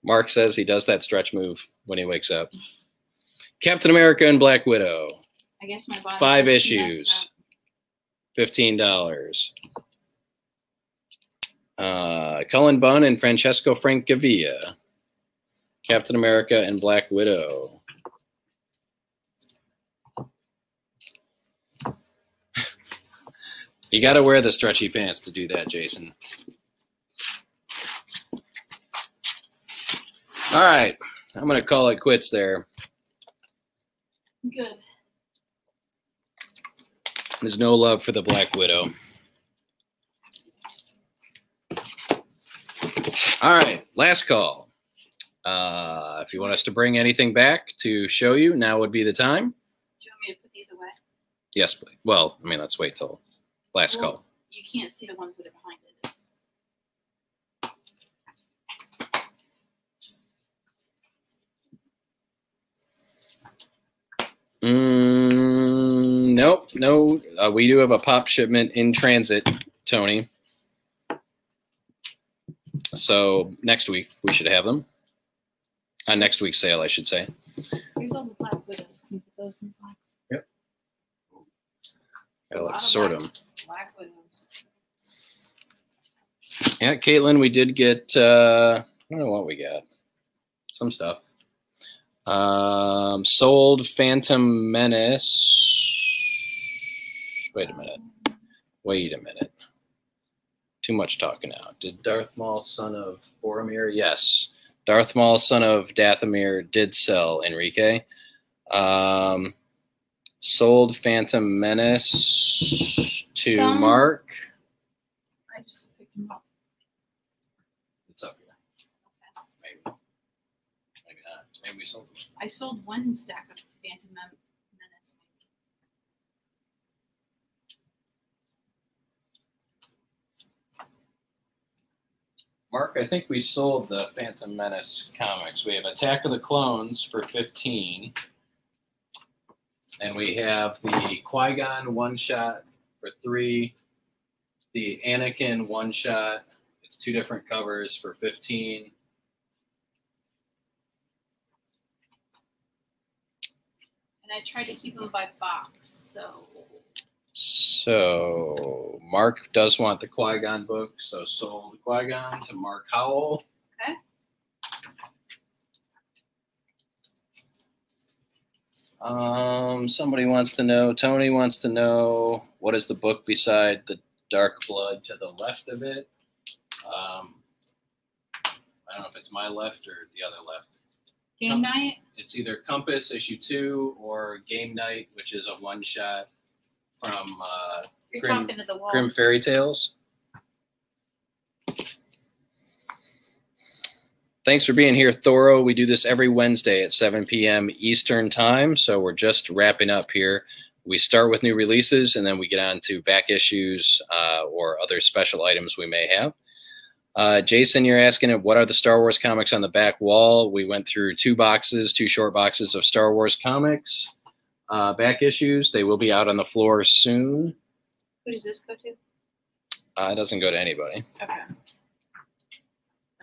Mark says he does that stretch move when he wakes up. Captain America and Black Widow. I guess my body 5 is issues. $15. Cullen Bunn and Francesco Francavilla. Captain America and Black Widow. You got to wear the stretchy pants to do that, Jason. All right. I'm going to call it quits there. Good. There's no love for the Black Widow. All right. Last call. If you want us to bring anything back to show you, now would be the time. Do you want me to put these away? Yes, please. Well, I mean, let's wait till last call. You can't see the ones that are behind it. Nope, no. We do have a pop shipment in transit, Tony. So next week we should have them. Next week's sale, I should say. Here's all the Black Widows. Can you put those in the box? Yep. Gotta sort them. Black Widows. Yeah, Caitlin, we did get, I don't know what we got. Some stuff. Sold Phantom Menace. Wait a minute. Too much talking now. Did Darth Maul, son of Boromir? Yes. Darth Maul, son of Dathomir, did sell, Enrique. Sold Phantom Menace to Mark. I just picked them up. It's up here. Maybe. Maybe not. Maybe we sold them. I sold one stack of Phantom Menace. Mark, I think we sold the Phantom Menace comics. We have Attack of the Clones for $15. And we have the Qui-Gon one-shot for $3. The Anakin one-shot, it's 2 different covers for $15. And I tried to keep them by box, so... So Mark does want the Qui-Gon book, so sold Qui-Gon to Mark Howell. Okay. Somebody wants to know, Tony wants to know, what is the book beside the Dark Blood to the left of it? I don't know if it's my left or the other left. Game Night? It's either Compass issue 2 or Game Night, which is a one-shot from You're talking to the wall. Grim Fairy Tales. Thanks for being here, Thoro. We do this every Wednesday at 7 p.m. Eastern time, so we're just wrapping up here. We start with new releases, and then we get on to back issues or other special items we may have. Jason, you're asking, what are the Star Wars comics on the back wall? We went through 2 short boxes of Star Wars comics. Back issues, they will be out on the floor soon. Who does this go to? It doesn't go to anybody. Okay.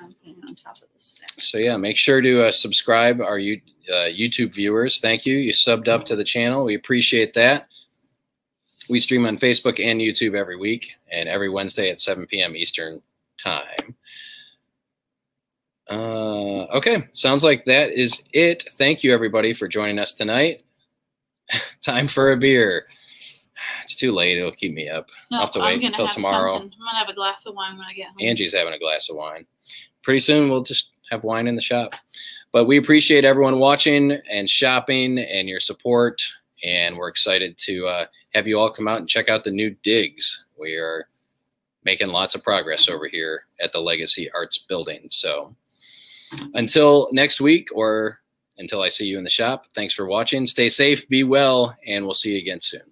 I'm putting it on top of this. So yeah, make sure to subscribe, our YouTube viewers. Thank you. You subbed up to the channel. We appreciate that. We stream on Facebook and YouTube every week and every Wednesday at 7 p.m. Eastern time. Okay, sounds like that is it. Thank you, everybody, for joining us tonight. Time for a beer. It's too late. It'll keep me up. No, I'll have to wait until tomorrow. I'm going to have a glass of wine when I get home. Angie's having a glass of wine. Pretty soon, we'll just have wine in the shop. But we appreciate everyone watching and shopping and your support. And we're excited to have you all come out and check out the new digs. We are making lots of progress over here at the Legacy Arts building. So until next week, or until I see you in the shop, thanks for watching. Stay safe, be well, and we'll see you again soon.